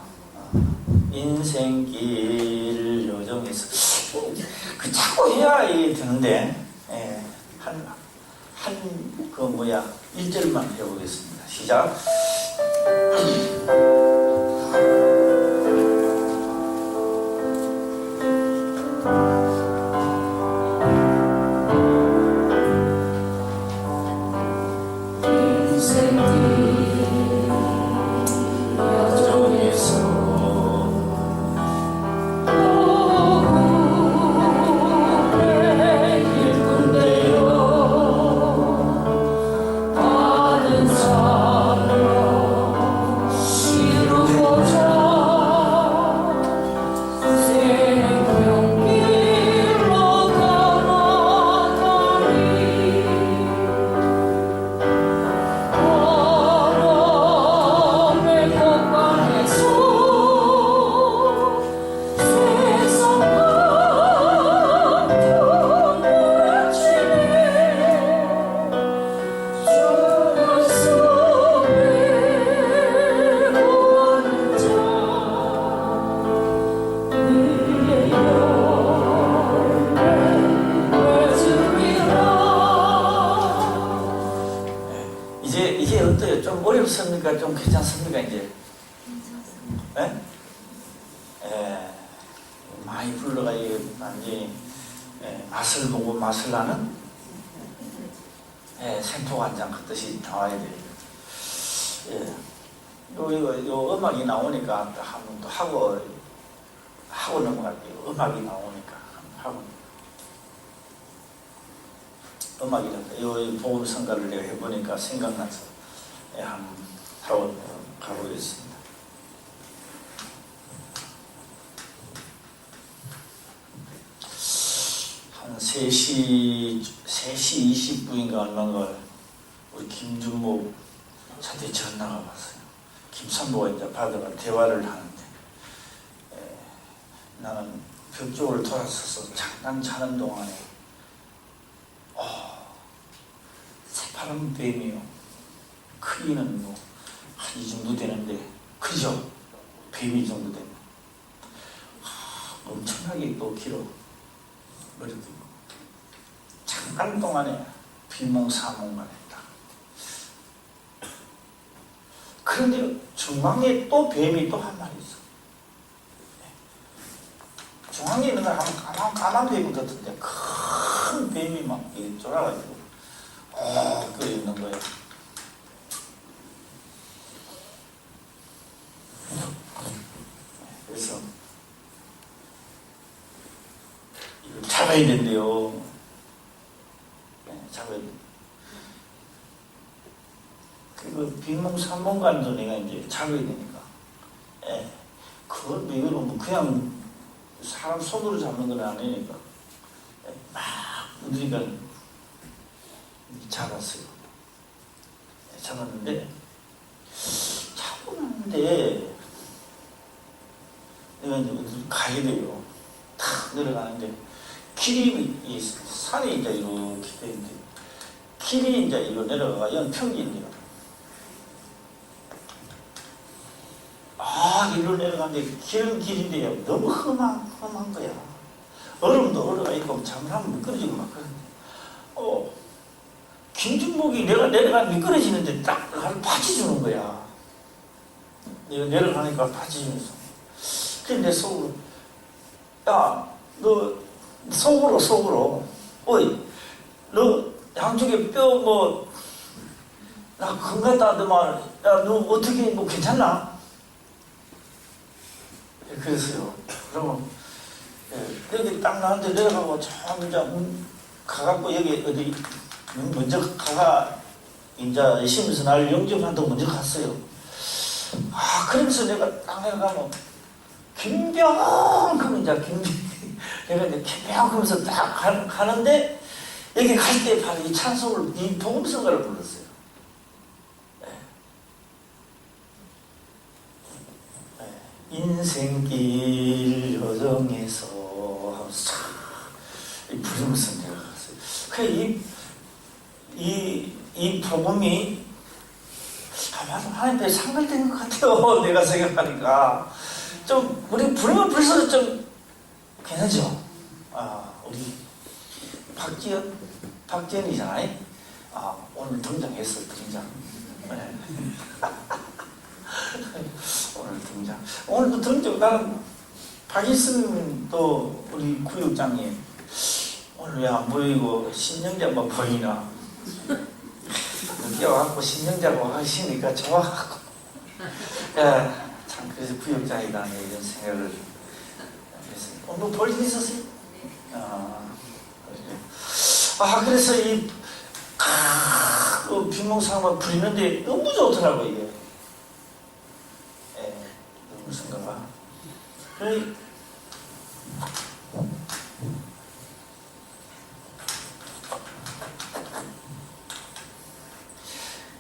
A: 인생길 여정에서 그 자꾸 해야 되는데, 그 뭐야, 1절만 해보겠습니다. 시작. 이제 어때요? 좀 어렵습니까? 좀 괜찮습니까? 이제? 네? 많이 불러가지고 완전히 맛을 보고 맛을 나는 생포 간장 그 뜻이 나와야 돼요. 요 음악이 나오니까 한번 또 하고 넘어갈게요. 음악이 나오니까 하고 음악이란다. 요 복음 성가를 내가 해보니까 생각나서 한번 하고 가보겠습니다. 한 3시 20분인가 얼마인가 우리 김준모 저한테 전화가 왔어요. 김산모가 이제 받아가 대화를 하는데 나는 벽 쪽을 돌아서서 잠깐 자는 동안에 새파란 뱀이요. 크기는 뭐 한 이 정도 되는데 크죠? 뱀이 정도 되면 엄청나게 또 길어. 머리도 잠깐 동안에 비몽사몽만 했다. 그런데 중앙에 또 뱀이 또 한 마리 있어. 중앙에 있는 건 까만 뱀 같은데 큰 뱀이 막 쫄아가지고 그 있는 거예요. 그래서 이걸 잡아야 된대요. 잡아야 돼. 그 비몽사몽간도 내가 이제 잡아야 되니까. 그걸 뭐 그냥 사람 손으로 잡는 건 아니니까 막 우리가 잡았어요. 잡았는데 잡았는데 내가 이제 가야 돼요. 탁 내려가는데 길이 산이 이제 이렇게 되는데 길이 이제 이로 내려가가 이건 평지인데요. 이리로 내려가는데 길인데 너무 험한 거야. 얼음도 얼어가 있고 잘못하면 미끄러지고 막 그러는데 김준목이 내가 내려가면 미끄러지는데 딱 파치 주는 거야. 내가 내려가니까 파치 주면서. 그래서 내 속으로 야 너 속으로 어이 너 양쪽에 뼈 나 금 같다 하더만 야 너 어떻게 뭐 괜찮나? 그랬어요. 그러면 여기 딱 나한테 내려가고 저 이제 가갖고 여기 어디 먼저 가가 이제 시면서 날 영접한다고 먼저 갔어요. 그러면서 내가 딱 내려가면 김병 이제 내가 이제 김병 하면서 딱 가는데 여기 갈 때 바로 이 찬송을 이 복음성가를 불렀어요. 인생길 여정에서 하면서 부르면서 내가 갔어요. 그 이 복음이 아마도 하나님께 상달된 것 같아요. 내가 생각하니까 좀 우리 부르면 불러서 좀 괜찮죠. 우리 박지연이잖아요. 오늘 등장했어, 등장. 네. 오늘 등장. 오늘도 등장. 나는 박일순도 우리 구역장님 오늘 왜 안 보이고 신영자만 보이나? 뛰어갖고 신영자고 하시니까 좋아하고. 참 그래서 구역장이다 이런 생각을 했습니다. 오늘 볼 일 있었어요? 그래서 이 빈목상만 부리는데 너무 좋더라고 이게. 너무 생각가.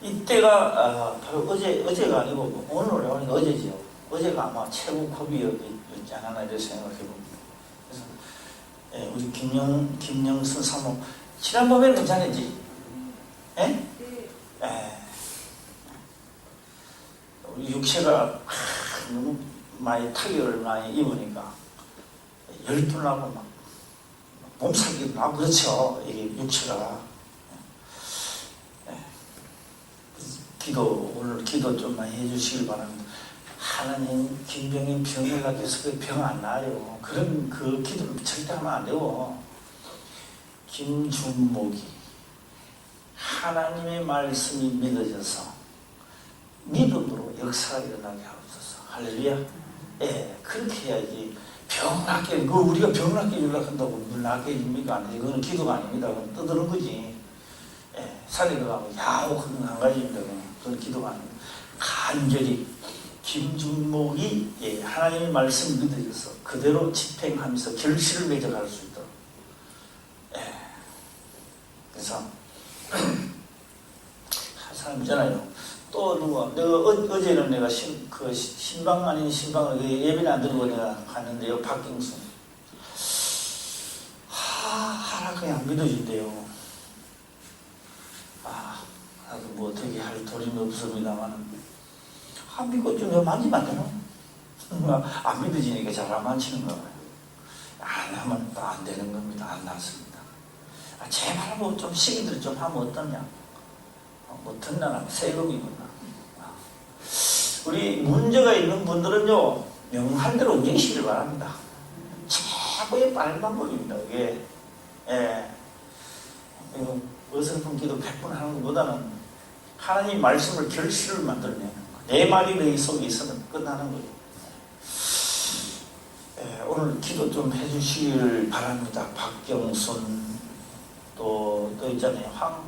A: 이때가 바로 어제가 아니고 오늘 어제지요. 어제가 아마 최고 급이었지 않았나 이렇게 생각해봅니다. 그래서 우리 김영순 사모 지난번에 괜찮았지? 예? 우리 육체가 너무 많이 타격을 많이 입으니까 열도 나고 막 몸살기도 나고 그렇죠. 이게 육체가. 오늘 기도 좀 많이 해주시길 바랍니다. 하나님, 김병인 병이가 돼서 병 안 나요. 그런 그 기도를 절대 하면 안 되고, 김준목이 하나님의 말씀이 믿어져서 믿음으로 역사가 일어나게 하옵소서. 할렐루야. 그렇게 해야지. 병 낫게, 우리가 병 낫게 연락한다고 물 낫게 해줍니까? 아니지. 그건 기도가 아닙니다. 그건 떠드는 거지. 산에 가고 야옥하는 한 가지입니다. 그건 기도가 아닙니다. 간절히 김준목이 하나님의 말씀 믿어져서 그대로 집행하면서 결실을 맺어갈 수 있도록. 그래서 한 사람 있잖아요. 또 누가 내가 어제는 내가 신방 아닌 신방을 예배는 안 드리고 내가 갔는데요. 박경순 하나님이 안 믿어진대요. 나도 뭐 어떻게 할 도리는 없습니다만 믿고 좀 만지면 안 되나? 안 믿어지니까 잘 안 만지는 거예요. 안 하면 또 안 되는 겁니다. 안 낫습니다. 제발 뭐 좀 시기들 좀 하면 어떠냐? 뭐 듣나? 세금이구나. 우리 문제가 있는 분들은요, 명할 대로 움직이시길 바랍니다. 최고의 빨간불입니다. 이게. 어설픈 기도 100번 하는 것보다는 하나님 말씀을 결실을 만들어내는 거. 내 말이 너희 속에 있으면 끝나는 거예요. 오늘 기도 좀 해주시길 바랍니다. 박경순 또 있잖아요.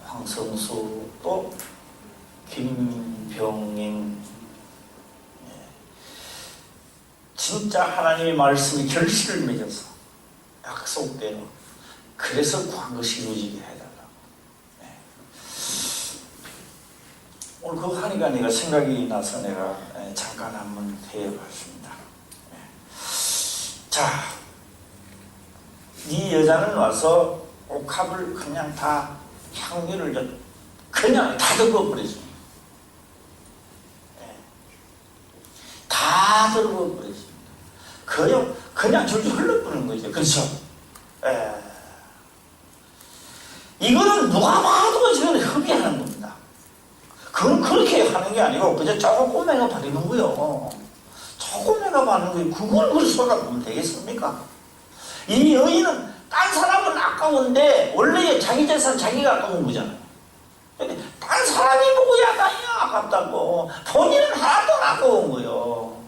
A: 황성수 또 김병인. 진짜 하나님의 말씀이 결실을 맺어서 약속대로 그래서 구한 것이 이루어지게 해달라고. 오늘 그거 하니까 내가 생각이 나서 내가 잠깐 한번 해봤습니다. 자, 이 여자는 와서 옥합을 그냥 다 향유를 그냥 다 덮어버렸습니다. 다 덮어버렸습니다. 그냥 줄줄 흘러버리는 거죠. 그렇죠? 이거는 누가 봐도 지금 협의하는 겁니다. 그건 그렇게 하는 게 아니고 그저 조금매가 버리는 거요. 조금매가 버리는 거예요. 그걸 쏟아보면 되겠습니까? 이 여인은 딴 사람은 아까운데 원래 자기 재산 자기가 아까운 거잖아요. 근데 딴 사람이 뭐야 나야 아깝다고. 본인은 하나도 안 아까운 거요.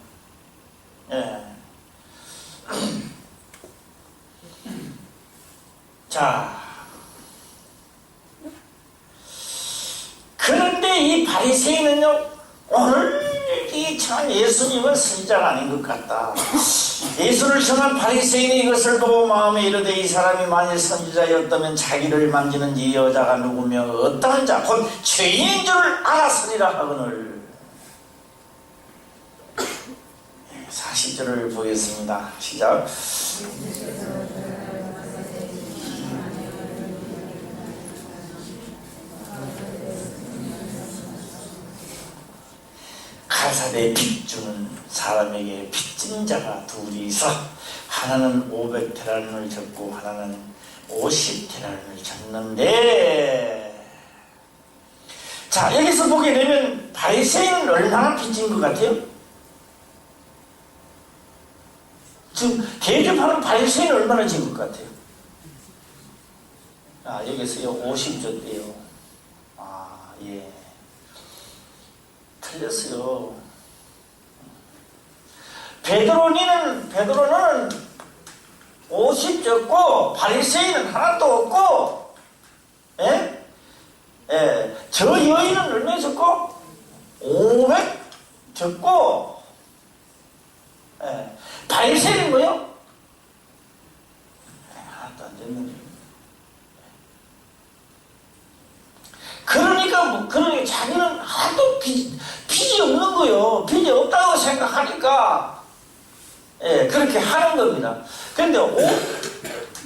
A: 자, 그런데 이 바리새인은요, 오늘 이 참 예수님은 선지자가 아닌 것 같다. 예수를 전한 바리새인이 이것을 보고 마음에 이르되 이 사람이 만일 선지자였다면 자기를 만지는 이 여자가 누구며 어떠한 자 곧 죄인인 줄 알았으리라 하거늘. 40절을 보겠습니다. 시작. 가사대 빚 주는 사람에게 빚진 자가 둘이서 하나는 500테란을 졌고 하나는 50테란을 졌는데, 자, 여기서 보게 되면 바리새인은 얼마나 빚진 것 같아요? 지금 대접하는 바리새인은 얼마나 진 것 같아요? 여기서요 50줬대요. 예, 틀렸어요. 베드로는 50 줬고 바리새인은 하나도 없고, 예? 예, 저 여인은 얼마 줬고 500 줬고, 예, 바리새인은 뭐요? 하나도 안 줬는데. 그러니까 자기는 하도 빚이 없는 거요. 빚이 없다고 생각하니까, 예, 그렇게 하는 겁니다. 근데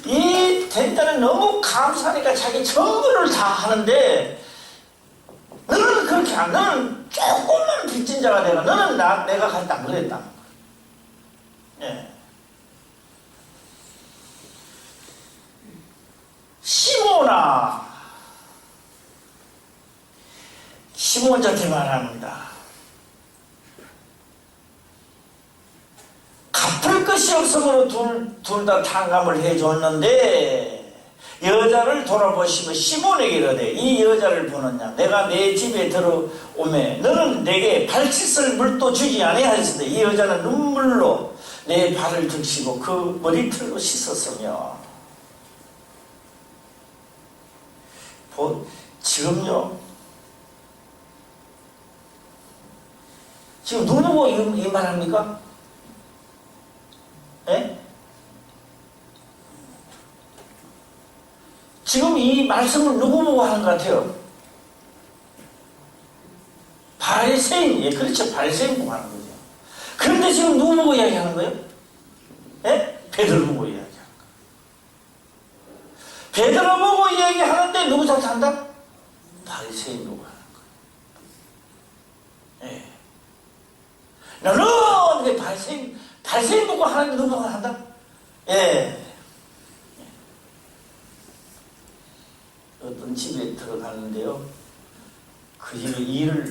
A: 이 된자는 너무 감사하니까 자기 전부를 다 하는데, 너는 그렇게 안, 너는 조금만 빚진 자가 되고, 너는 내가 갔다 안 그랬다. 예. 시몬한테 말합니다. 갚을 것이 없으므로 둘 다 탕감을 해줬는데, 여자를 돌아보시고 시몬에게 이르되 이 여자를 보느냐? 내가 내 집에 들어오매 너는 내게 발 씻을 물도 주지 아니하였으되 이 여자는 눈물로 내 발을 적시고 그 머리털로 씻었으며. 지금 누구 보고 이 말합니까? 예? 지금 이 말씀을 누구 보고 하는 것 같아요? 바리새인, 예, 그렇죠. 바리새인 보고 하는 거죠. 그런데 지금 누구 보고 이야기하는 거예요? 예? 베드로 보고 이야기하는 거예요. 베드로 보고 이야기하는데 누구 탓한다? 바리새인 보고 하는 거예요. 예. 너는 바리새인 보고 하는데 누구 보고 한다? 예. 어떤 집에 들어가는데요, 그 집에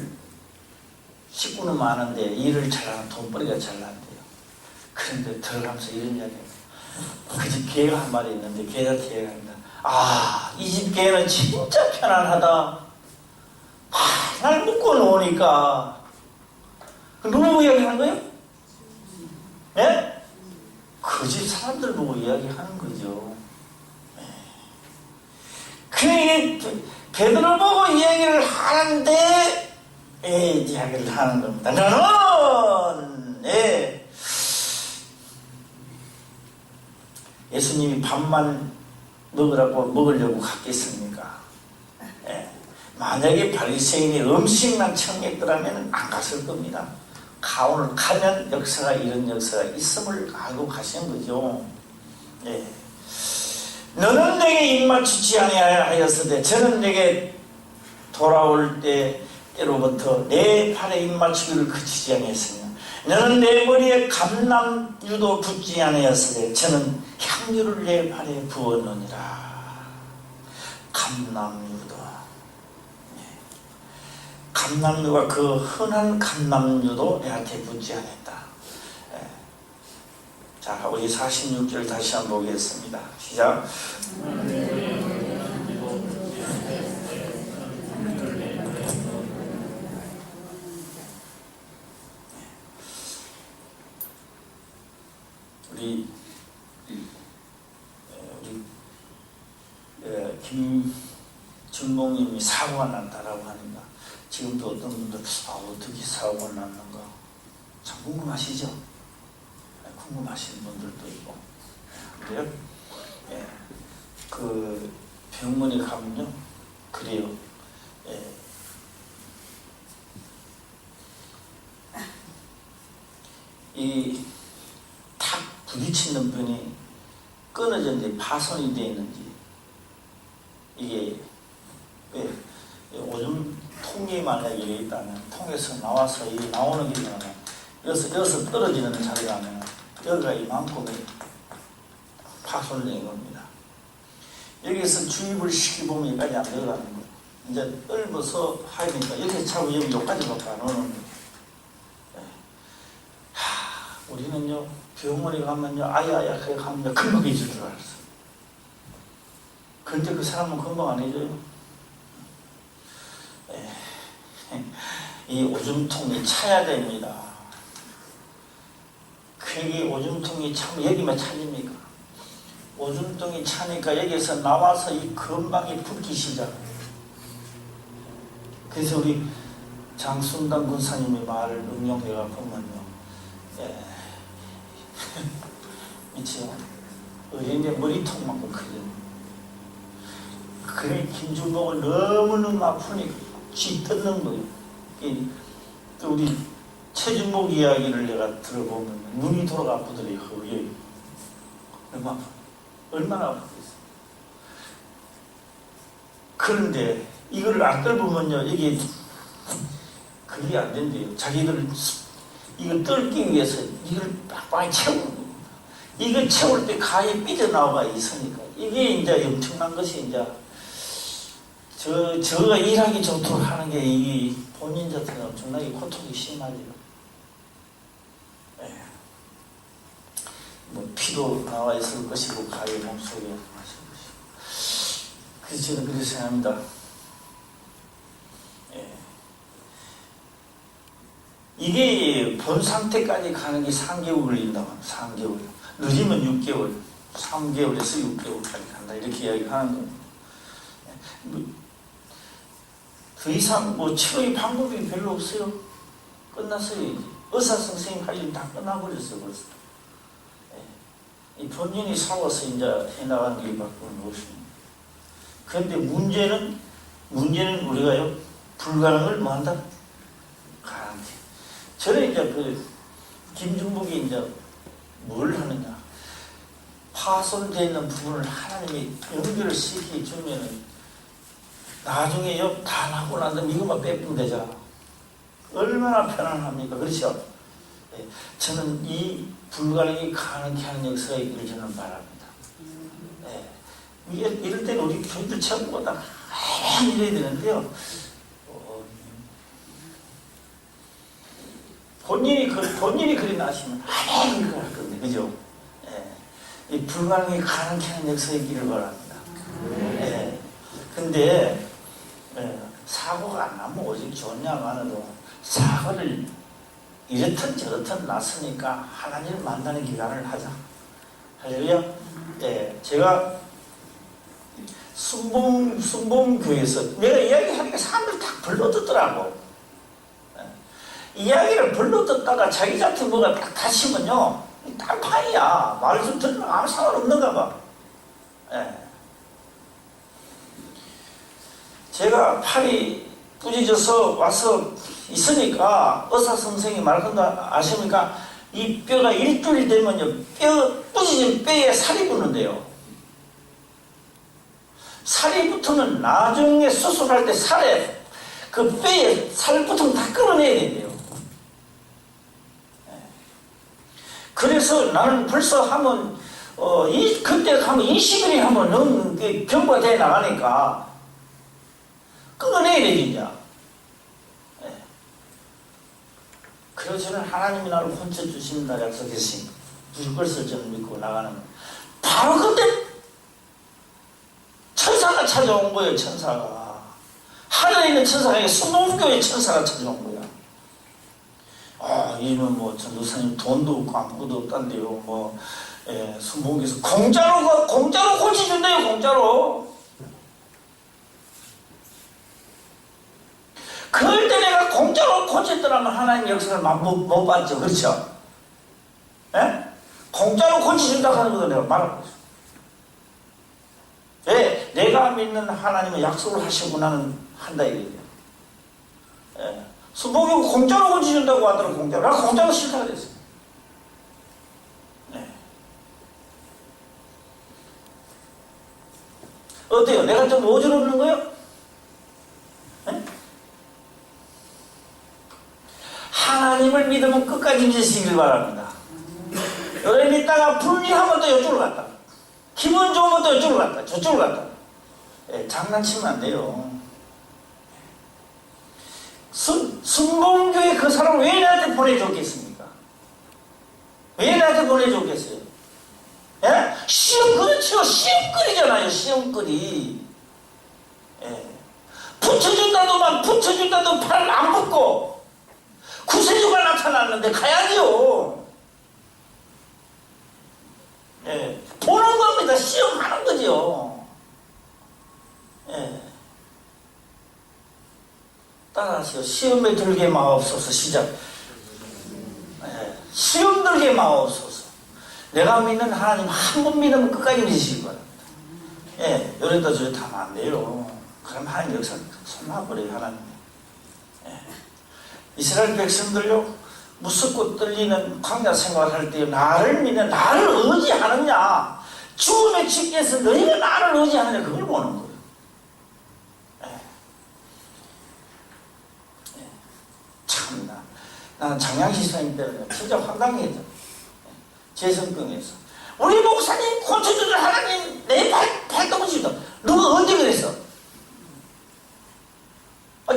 A: 식구는 많은데 일을 잘하는 돈벌이가 잘 난대요. 그런데 들어가면서 이런 이야기해요. 그 집 개가 한 마리 있는데 개한테 얘기합니다. 이 집 개는 진짜 편안하다. 날 묶어 놓으니까. 누구 이야기하는 거예요? 예? 그 집 사람들 보고 이야기하는 거죠. 그러니까 베드로 보고 이야기를 하는데, 이야기를 하는 겁니다. 너는, 예수님이 밥만 먹으려고 갔겠습니까? 만약에 바리새인이 음식만 청했더라면 안 갔을 겁니다. 오늘 가면 이런 역사가 있음을 알고 가신 거죠. 너는 내게 입맞추지 아니하였으되 저는 내게 돌아올 때로부터 내 팔에 입맞추기를 그치지 아니했으며 너는 내 머리에 감람유도 붓지 아니하였으되 저는 향유를 내 발에 부었느니라. 감람유도, 감람유가 그 흔한 감람유도 내한테 붓지 않았다. 자, 우리 46절 다시 한번 보겠습니다. 시작. 우리 김준봉님이 사고가 났다라고 하니까 지금도 어떤 분들 어떻게 사고가 났는가 참 궁금하시죠? 궁금하시는 분들도 있고. 그래요? 그 병원에 가면요, 그래요. 이 탁 부딪히는 분이 끊어졌는지 파손이 되어 있는지, 이게 오줌 통에 통이 만약에 있다면 통에서 나와서 이 나오는 길이면 여기서 떨어지는 자리라면 여기가 이만큼이 파손된 겁니다. 여기서 주입을 시키보면 여기까지 안 들어가는 거예요. 이제 넓어서 하니까 여기 차고 여기 여기까지밖에 안 오는 거예요. 우리는요 병원에 가면요 아야하게 가면요 금방 잊을 줄 알았어. 그런데 그 사람은 금방 안 잊어요. 이 오줌통이 차야 됩니다. 그게 오줌통이 차면 여기만 차집니까? 오줌통이 차니까 여기서 나와서 이 건방이 붓기 시작해요. 그래서 우리 장순당 군사님의 말을 응용해가 보면요, 미치요. 어린애 머리통만큼 크거든요. 그래 김준봉을 너무너무 아프니까 쥐 뜯는 거예요. 또 우리 최준복 이야기를 내가 들어보면 눈이 돌아가 아프더래요. 거기에 얼마나 아프겠어요. 그런데 이거를 안 떨보면요 이게 그게 안 된대요. 자기들 이걸 떨기 위해서 이걸 빡빡이 채우는 거예요. 이걸 채울 때 가에 삐져나오가 있으니까 이게 이제 엄청난 것이 이제 저가 일하기 좋도록 하는 게 이 본인 자체는 엄청나게 고통이 심하죠. 뭐 피도 나와 있을 것이고 가에 몸속에 마실 것이고. 그래서 저는 그렇게 생각합니다. 이게 본 상태까지 가는 게 3개월 걸린다고 합니다. 3개월. 늦으면 6개월, 3개월에서 6개월까지 간다. 이렇게 이야기하는 겁니다. 더 이상 치료의 방법이 별로 없어요. 끝났어요. 이제. 의사 선생님 할 일 다 끝나버렸어요. 벌써. 이 본인이 살아서 이제 해나가는 길밖에 없습니다. 그런데 문제는 우리가요, 불가능을 뭐 한다? 가능해. 저는 이제 김중복이 이제 뭘 하느냐. 파손되어 있는 부분을 하나님이 연결을 시켜주면은 나중에요, 다 나고 난 다음에 이것만 빼면 되잖아. 얼마나 편안합니까? 그렇죠? 저는 이 불가능이 가능케 하는 역사가 있기를 저는 바랍니다. 이럴 때는 우리 교인들 처음보다 많이 이래야 되는데요. 본인이 그리 나시면 아무 일을 할 건데, 그죠? 이 불가능이 가능케 하는 역사가 있기를 바랍니다. 근데, 사고가 안 나면 오직 좋냐만해도 사고를 이렇든 저렇든 났으니까 하나님을 만나는 기간을 하자. 할렐루야. 제가 순봉교회에서 내가 이야기하니까 사람들이 다 불러듣더라고. 이야기를 불러듣다가 자기한테 뭐가 딱 다치면요, 딴판이야. 말 좀 들으면 아무 상관없는가 봐. 제가 팔이 부딪혀서 와서 있으니까 의사 선생님이 말한다 아십니까? 이 뼈가 일주일 되면요, 부딪힌 뼈에 살이 붙는데요. 살이 붙으면 나중에 수술할 때 살에, 그 뼈에 살 붙으면 다 끌어내야 된대요. 그래서 나는 벌써 하면, 그때 가면 20일이 하면 경과가 돼 나가니까 끌어내야 돼, 진짜. 그래서 저는 하나님이 나를 혼쳐주신다 약속했으니 줄 것을 저는 믿고 나가는 거예요. 바로 그때 천사가 찾아온 거예요. 천사가. 하늘에 있는 천사가 아니라 순봉교의 천사가 찾아온 거야. 이는 뭐 전도사님 돈도 없고 아무것도 없단데요. 순봉교에서 공짜로 고쳐준대요. 공짜로. 그럴 때 내가 공짜로 고쳤더라면 하나님 역사를 못 봤죠. 그렇죠? 공짜로 고쳐준다고 하는 것도 내가 말하고 있어. 왜? 내가 믿는 하나님은 약속을 하시고 나는 한다 이거예요. 순복이 공짜로 고쳐준다고 하더라고. 공짜로. 나 공짜로 싫다 그랬어. 어때요? 내가 좀 어지럽는 거예요? 하나님을 믿으면 끝까지 믿으시길 바랍니다. 요래 믿다가 불리하면 또 이쪽으로 갔다, 기분 좋으면 또 이쪽으로 갔다, 저쪽으로 갔다. 예, 장난치면 안 돼요. 순봉교회 그 사람 왜 나한테 보내줬겠습니까? 왜 나한테 보내줬겠어요? 예? 시험거리죠. 시험거리잖아요. 시험거리. 예. 붙여준다도만 붙여준다도 팔 안 붙고 구세주가 나타났는데 가야죠. 예. 보는 겁니다. 시험하는 거죠. 예. 따라하세요. 시험에 들게 마옵소서. 시작. 예. 시험 들게 마옵소서. 내가 믿는 하나님 한 번 믿으면 끝까지 믿으시기 바랍니다. 예. 요랬다 저랬다 하면 안 돼요. 그럼 하나님 역사 손놔버려요. 하나님. 예. 이스라엘 백성들요, 무섭고 떨리는 광야 생활할 때 나를 믿는, 나를 의지하느냐, 죽음의 집에서 너희가 나를 의지하느냐, 그걸 보는 거예요. 참나, 나는 장양시 선생님 때문에 진짜 황당해져. 재성병에서 우리 목사님 고쳐주는 하나님 내 발동을 누가 언제 그랬어?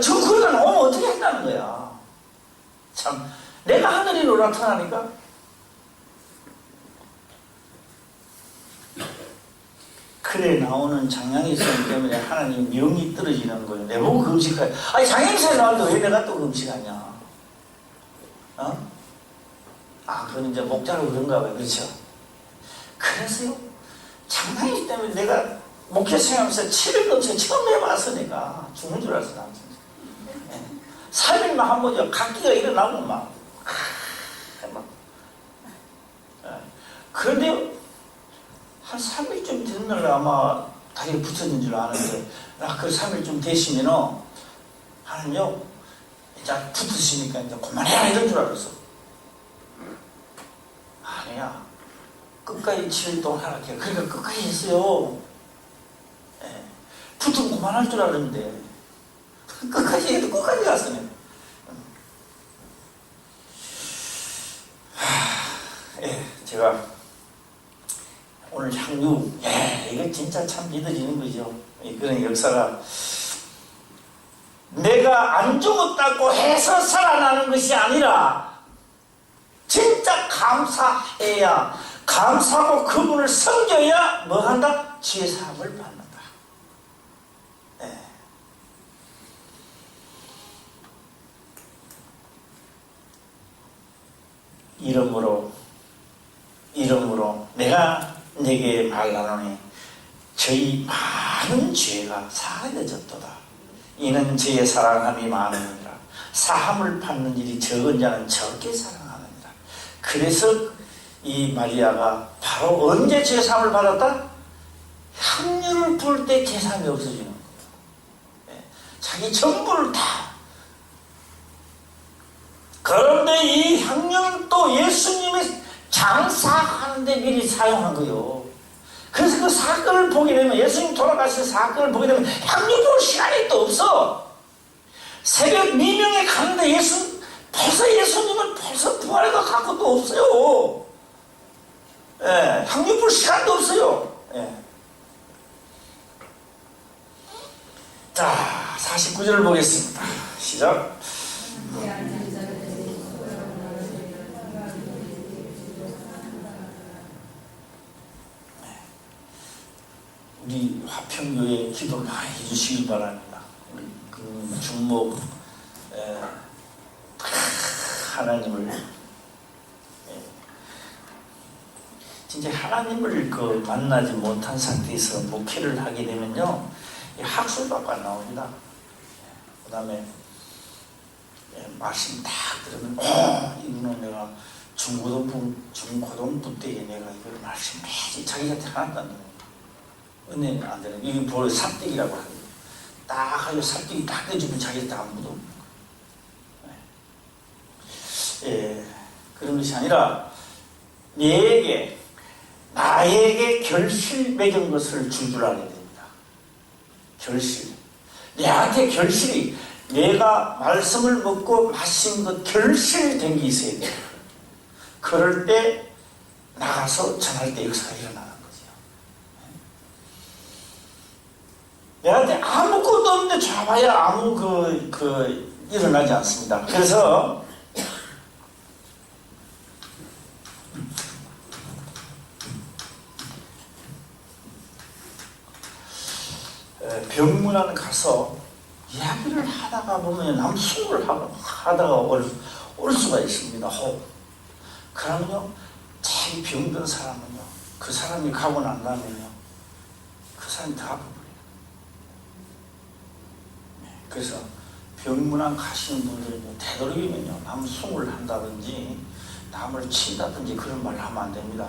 A: 저 그러다 나오면 어떻게 한다는 거야. 참, 내가 하늘이로 나타나니까 그래 나오는 장양이 선생님 때문에 하나님 명이 떨어지는 거예요. 내보고 금식하래. 아니 장양이 선생님 나왔는데 왜 내가 또 금식하냐? 어? 아, 그건 이제 목자로 그런가 봐요. 그렇죠? 그래서요, 장난이기 때문에 내가 목회 생활하면서 7일 넘게 처음 해봐서 내가 죽는 줄 알았어, 나 진짜. 3일만 한 번요, 각기가 일어나고 막. 그런데 한 3일쯤 되는 날 아마 다리에 붙어진 줄 아는데, 그 3일쯤 되시면은, 하나님요, 이제 붙으시니까 이제 그만해라 이런 줄 알았어. 아니야. 끝까지 7일 동안 하라. 그러니까 끝까지 했어요. 예. 붙으면 그만할 줄 알았는데 끝까지 해도 끝까지 갔어요. 예, 제가 오늘 향유, 이거 진짜 참 믿어지는 거죠. 그런 역사가 내가 안 죽었다고 해서 살아나는 것이 아니라 진짜 감사해야, 감사하고 그분을 섬겨야 뭐 한다? 지혜 사함을 받는다. 네. 이러므로 내가 네게 말하노니 저희 많은 죄가 사하여졌도다. 이는 저의 사랑함이 많으니라. 사함을 받는 일이 적은 자는 적게 사랑하느니라. 그래서 이 마리아가 바로 언제 제사함을 받았다? 향유를 부을 때 제사함이 없어지는 거예요. 자기 전부를 다. 그런데 이 향유는 또 예수님이 장사하는데 미리 사용한 거예요. 그래서 그 사건을 보게 되면, 예수님 돌아가신 사건을 보게 되면 향유 부을 시간이 또 없어. 새벽 미명에 가는데 예수님은 벌써 부활해가 갖고 또 없어요. 예, 향유 부을 시간도 없어요. 예. 자, 49절을 보겠습니다. 시작. 우리 화평교회 기도 많이 해주시기 바랍니다. 우리 그 중목 하나님을, 진짜 하나님을 만나지 못한 상태에서 목회를 하게 되면요, 학술밖에 안 나옵니다. 그 다음에 말씀 딱 들으면 이거는 내가 중고등부 때에 내가 이걸 말씀 매지 자기한테 하나도 안 되는 은혜 안 되는, 이게 뭘 삽대기라고 하는 거예요. 딱 하고 삽대기 딱 떼주면 자기한테 안 묻어. 그런 것이 아니라 나에게 결실 맺은 것을 주주하게 됩니다. 결실. 내한테 결실이, 내가 말씀을 먹고 마신 것 결실된 게 있어야 돼요. 그럴 때 나가서 전할 때 역사가 일어나는 거죠. 내한테 아무것도 없는데 잡아야 아무 일어나지 않습니다. 그래서 병문안 가서 이야기를 하다가 보면 남수를 하다가 올 수가 있습니다. 그러면요, 제일 병든 사람은요, 그 사람이 가고 난 다음에요, 그 사람이 다 아파버려요. 그래서 병문안 가시는 분들은요, 되도록이면요, 남숭을 한다든지 남을 친다든지 그런 말을 하면 안 됩니다.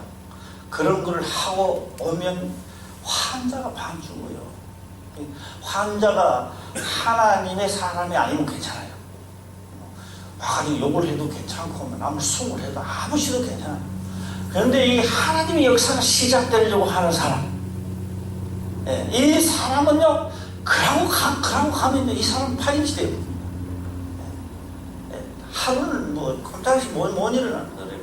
A: 그런 걸 하고 오면 환자가 반 죽어요. 환자가 하나님의 사람이 아니면 괜찮아요. 와가지고 욕을 해도 괜찮고 남을 숭을 해도 아무 시도 괜찮아요. 그런데 이 하나님의 역사가 시작되려고 하는 사람, 이 사람은요, 그러고 가면 이 사람 파김치 돼요. 하루는 뭐 꼼짝없이 못 일어나는 거예요.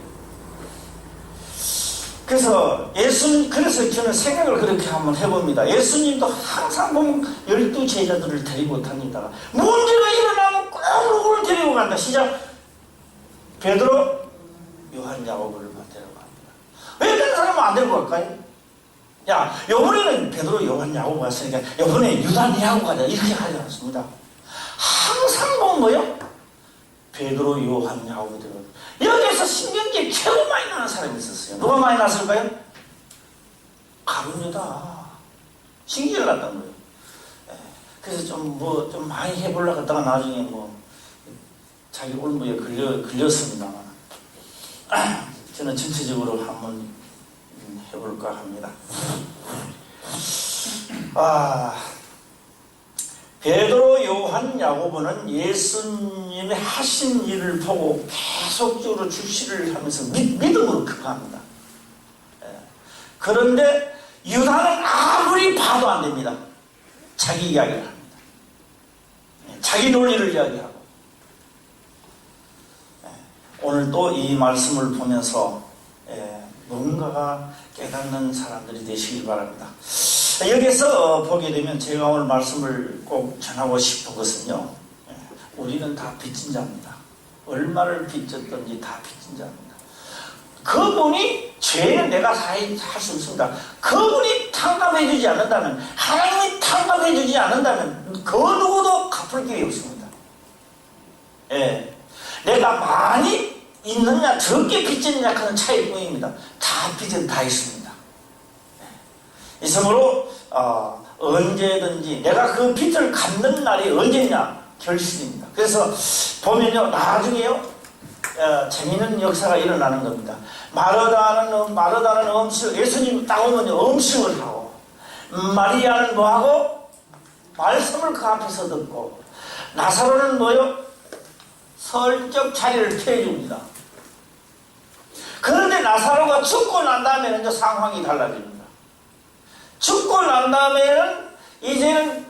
A: 그래서 그래서 저는 생각을 그렇게 한번 해봅니다. 예수님도 항상 보면 12 제자들을 데리고 다니다가 문제가 일어나면 꼭 누구를 데리고 간다. 시작. 베드로, 요한, 야고보를 데리고 갑니다. 왜 다른 사람은 안 데리고 갈까요? 야, 요번에는 베드로, 요한, 야고보 갔으니까 요번에 유다, 야고보 가자. 이렇게 하지 않습니다. 항상 보면 뭐요? 베드로, 요한, 야고보 데리고. 여기에서 신명기에 최고 많이 나는 사람이 있었어요. 누가 많이 났을까요? 가룟 유다. 신기를 났단 거예요. 그래서 좀 많이 해보려고 하다가 나중에 자기 올무에 걸렸습니다만, 저는 전체적으로 한번 해볼까 합니다. 베드로, 요한, 야고보는 예수님의 하신 일을 보고 계속적으로 주시를 하면서 믿음으로 급합니다. 그런데 유다는 아무리 봐도 안 됩니다. 자기 이야기를 합니다. 자기 논리를 이야기하고. 오늘 또 이 말씀을 보면서 뭔가가 깨닫는 사람들이 되시길 바랍니다. 여기서 보게 되면 제가 오늘 말씀을 꼭 전하고 싶은 것은요, 우리는 다 빚진 자입니다. 얼마를 빚졌든지 다 빚진 자입니다. 그분이 죄는 내가 할 수 있습니다. 그분이 탕감해 주지 않는다면, 하나님이 탕감해 주지 않는다면 그 누구도 갚을 길이 없습니다. 내가 많이 있느냐 적게 빚졌느냐 그런 차이뿐입니다. 다 빚은 다 있습니다. 있으므로 언제든지 내가 그 빚을 갚는 날이 언제냐 결심입니다. 그래서 보면요, 나중에요, 재미있는 역사가 일어나는 겁니다. 마르다는 음식, 예수님 딱 오면요, 음식을 하고, 마리아는 뭐하고? 말씀을 그 앞에서 듣고, 나사로는 뭐요? 설적 자리를 피해줍니다. 그런데 나사로가 죽고 난 다음에는 이제 상황이 달라집니다. 죽고 난 다음에는 이제는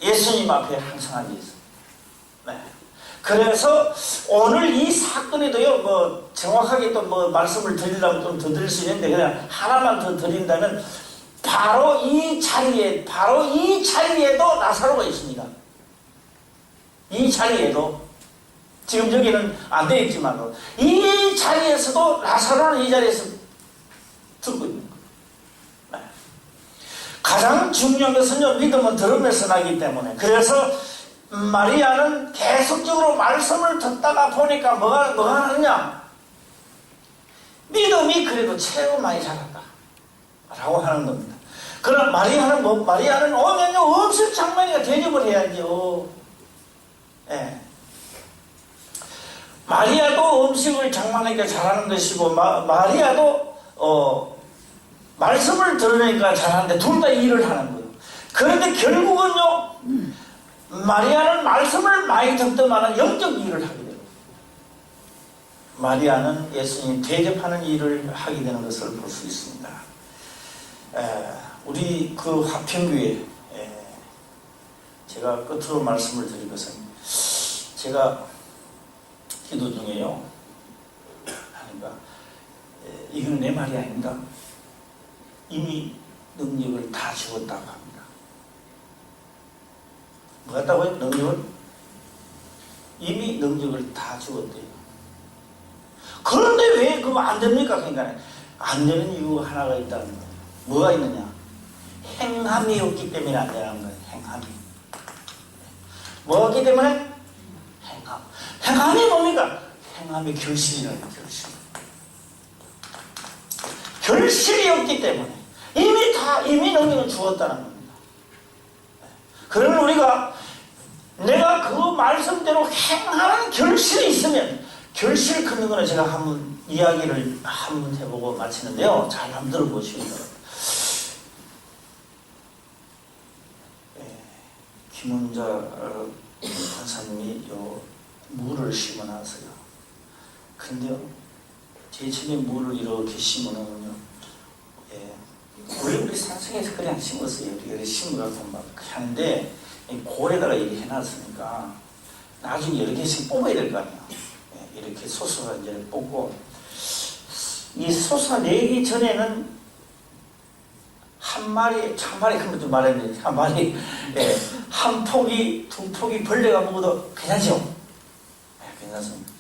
A: 예수님 앞에 항상 앉아 있습니다. 그래서 오늘 이 사건에도요, 정확하게 또 말씀을 드리려면 좀 더 드릴 수 있는데, 그냥 하나만 더 드린다면, 바로 이 자리에도 나사로가 있습니다. 이 자리에도, 지금 저기는 안 되어 있지만, 이 자리에서도 나사로는 이 자리에서 듣고 있는 거예요. 가장 중요한 것은요, 믿음은 들음에서 나기 때문에. 그래서 마리아는 계속적으로 말씀을 듣다가 보니까 뭐가 하느냐? 믿음이 그래도 최고 많이 자랐다 라고 하는 겁니다. 그럼 마리아는 오면요, 엄청 장만이가 대접을 해야죠. 마리아도 음식을 장만하니까 잘하는 것이고, 마리아도 말씀을 들으니까 잘하는데 둘 다 일을 하는 거예요. 그런데 결국은요, 마리아는 말씀을 많이 듣더만은 영적 일을 하게 돼요. 마리아는 예수님 대접하는 일을 하게 되는 것을 볼 수 있습니다. 우리 그 화평교회, 제가 끝으로 말씀을 드릴 것은, 제가 기도 중에요, 하니까 이건 내 말이 아닙니다. 이미 능력을 다 주었다고 합니다. 뭐 같다고요? 능력을? 이미 능력을 다 주었대요. 그런데 왜 그거 안 됩니까? 그러니까 안 되는 이유가 하나가 있다는 거예요. 뭐가 있느냐? 행함이 없기 때문에 안 되는 거예요. 행함이. 뭐가 없기 때문에? 행함. 행함이 뭡니까? 행함이 결실이라는 거예요. 결실. 결실이 없기 때문에 이미 능력을 주었다는 겁니다. 그러면 우리가 내가 그 말씀대로 행하는 결실이 있으면, 결실 긋는 거는 제가 한번 이야기를 한번 해보고 마치는데요. 잘 한번 들어보시기 바랍니다. 김원자 권사님이 요 물을 심어놨어요. 근데요, 제 집에 물을 이렇게 심어놓으면요, 원래 우리 산성에서 그냥 심었어요. 이렇게 심어갖고 막 하는데, 골에다가 이렇게 해놨으니까 나중에 여러 개씩 뽑아야 될 거 아니에요. 이렇게 솟아서 이제 뽑고, 이 솟아내기 전에는 한 마리 그런 좀 말했는데, 한 마리, 한 포기, 두 포기 벌레가 먹어도 괜찮죠? 괜찮습니다.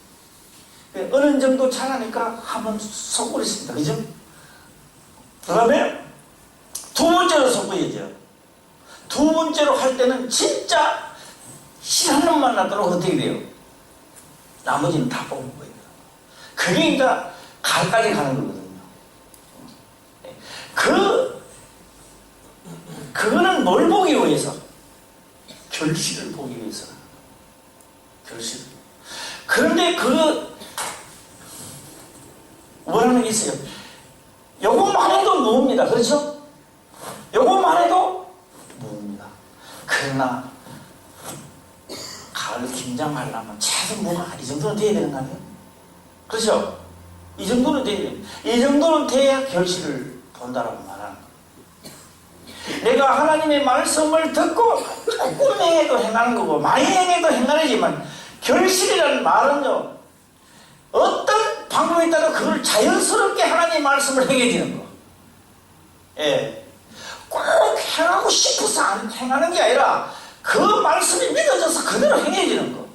A: 어느 정도 자라니까 한번 섞어버렸습니다. 그죠? 그 다음에 두 번째로 섞어야죠. 두 번째로 할 때는 진짜 실 한 놈만 놔도록 어떻게 돼요? 나머지는 다 뽑은 거예요. 그게 이제 가까지 가는 거거든요. 그거는 뭘 보기 위해서? 결실을 보기 위해서. 결실. 그런데 원하는 게 있어요. 요것만 해도 무입니다. 그렇죠? 요것만 해도 무입니다. 그러나 가을 김장하려면 최소 무가 이 정도는 돼야 되는 거 아니에요? 그렇죠? 이 정도는 돼야 돼요. 이 정도는 돼야 결실을 본다라고 말하는 거예요. 내가 하나님의 말씀을 듣고 조금 행해도 행하는 거고 많이 행해도 행하지만, 결실이라는 말은요, 어떤 방법에 따라 그걸 자연스럽게 하나님의 말씀을 행해지는 거. 꼭 행하고 싶어서 안 행하는 게 아니라 그 말씀이 믿어져서 그대로 행해지는 거.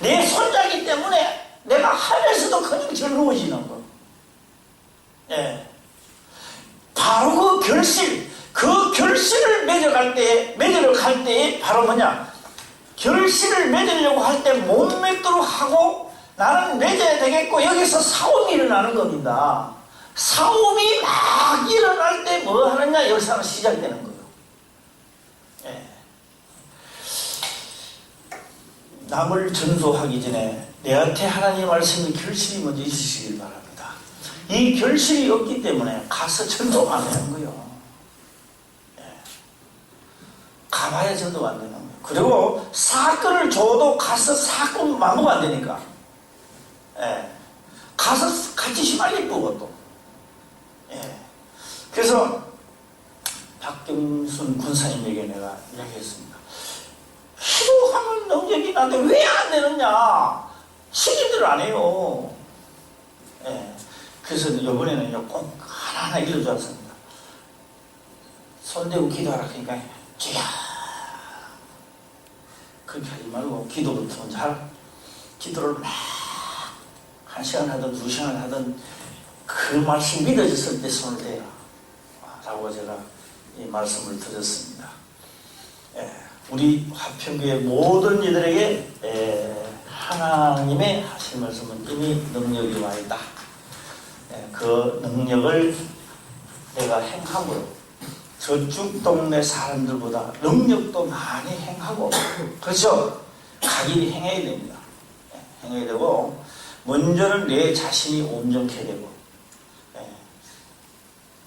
A: 내 손자기 때문에 내가 하면서도 그냥 즐거워지는 거. 바로 그 결실을 맺으러 갈 때에 바로 뭐냐? 결실을 맺으려고 할 때 못 맺도록 하고 나는 맺어야 되겠고, 여기서 싸움이 일어나는 겁니다. 싸움이 막 일어날 때 뭐 하느냐? 여기서 시작되는 거예요. 남을 전도하기 전에 내한테 하나님의 말씀이 결실이 먼저 있으시길 바랍니다. 이 결실이 없기 때문에 가서 전도가 안 되는 거예요. 가봐야 전도가 안 되는 거예요. 그리고 사건을 줘도 가서 사건 마무가 안 되니까, 가서 같이 시말리 뿌고 또. 그래서 박경순 군사님에게 내가 이야기했습니다. 기도하면 능력이 나는데 왜 안 되느냐? 시키지를 안 해요. 그래서 이번에는 꼭 하나하나 일러주었습니다. 손대고 기도하라. 그러니까 주야, 그렇게 하지 말고 기도부터 먼저 하라. 기도를 막 1시간 하든 2시간 하든 그 말씀 믿어졌을 때 손을 대라 라고 제가 이 말씀을 드렸습니다. 우리 화평교회 모든 이들에게 하나님의 하실 말씀은 이미 능력이 와 있다. 그 능력을 내가 행함으로 저쪽 동네 사람들보다 능력도 많이 행하고, 그렇죠? 각인이 행해야 됩니다. 행해야 되고, 먼저는 내 자신이 온전케 되고,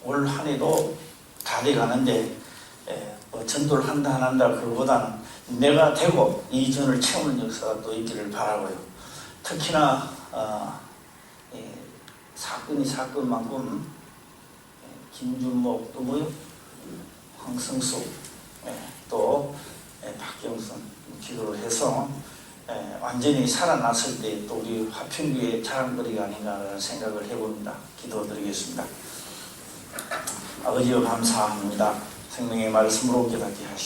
A: 올 한 해도 다 돼가는데, 뭐 전도를 한다 안 한다 그거보다는 내가 되고 이전을 채우는 역사가 또 있기를 바라고요. 특히나 사건이 사건만큼 김준목 또 뭐요? 황성수 또 박경선 기도를 해서 완전히 살아났을 때 또 우리 화평교의 자랑거리가 아닌가라는 생각을 해봅니다. 기도드리겠습니다. 아버지여 감사합니다. 생명의 말씀으로 깨닫게 하시고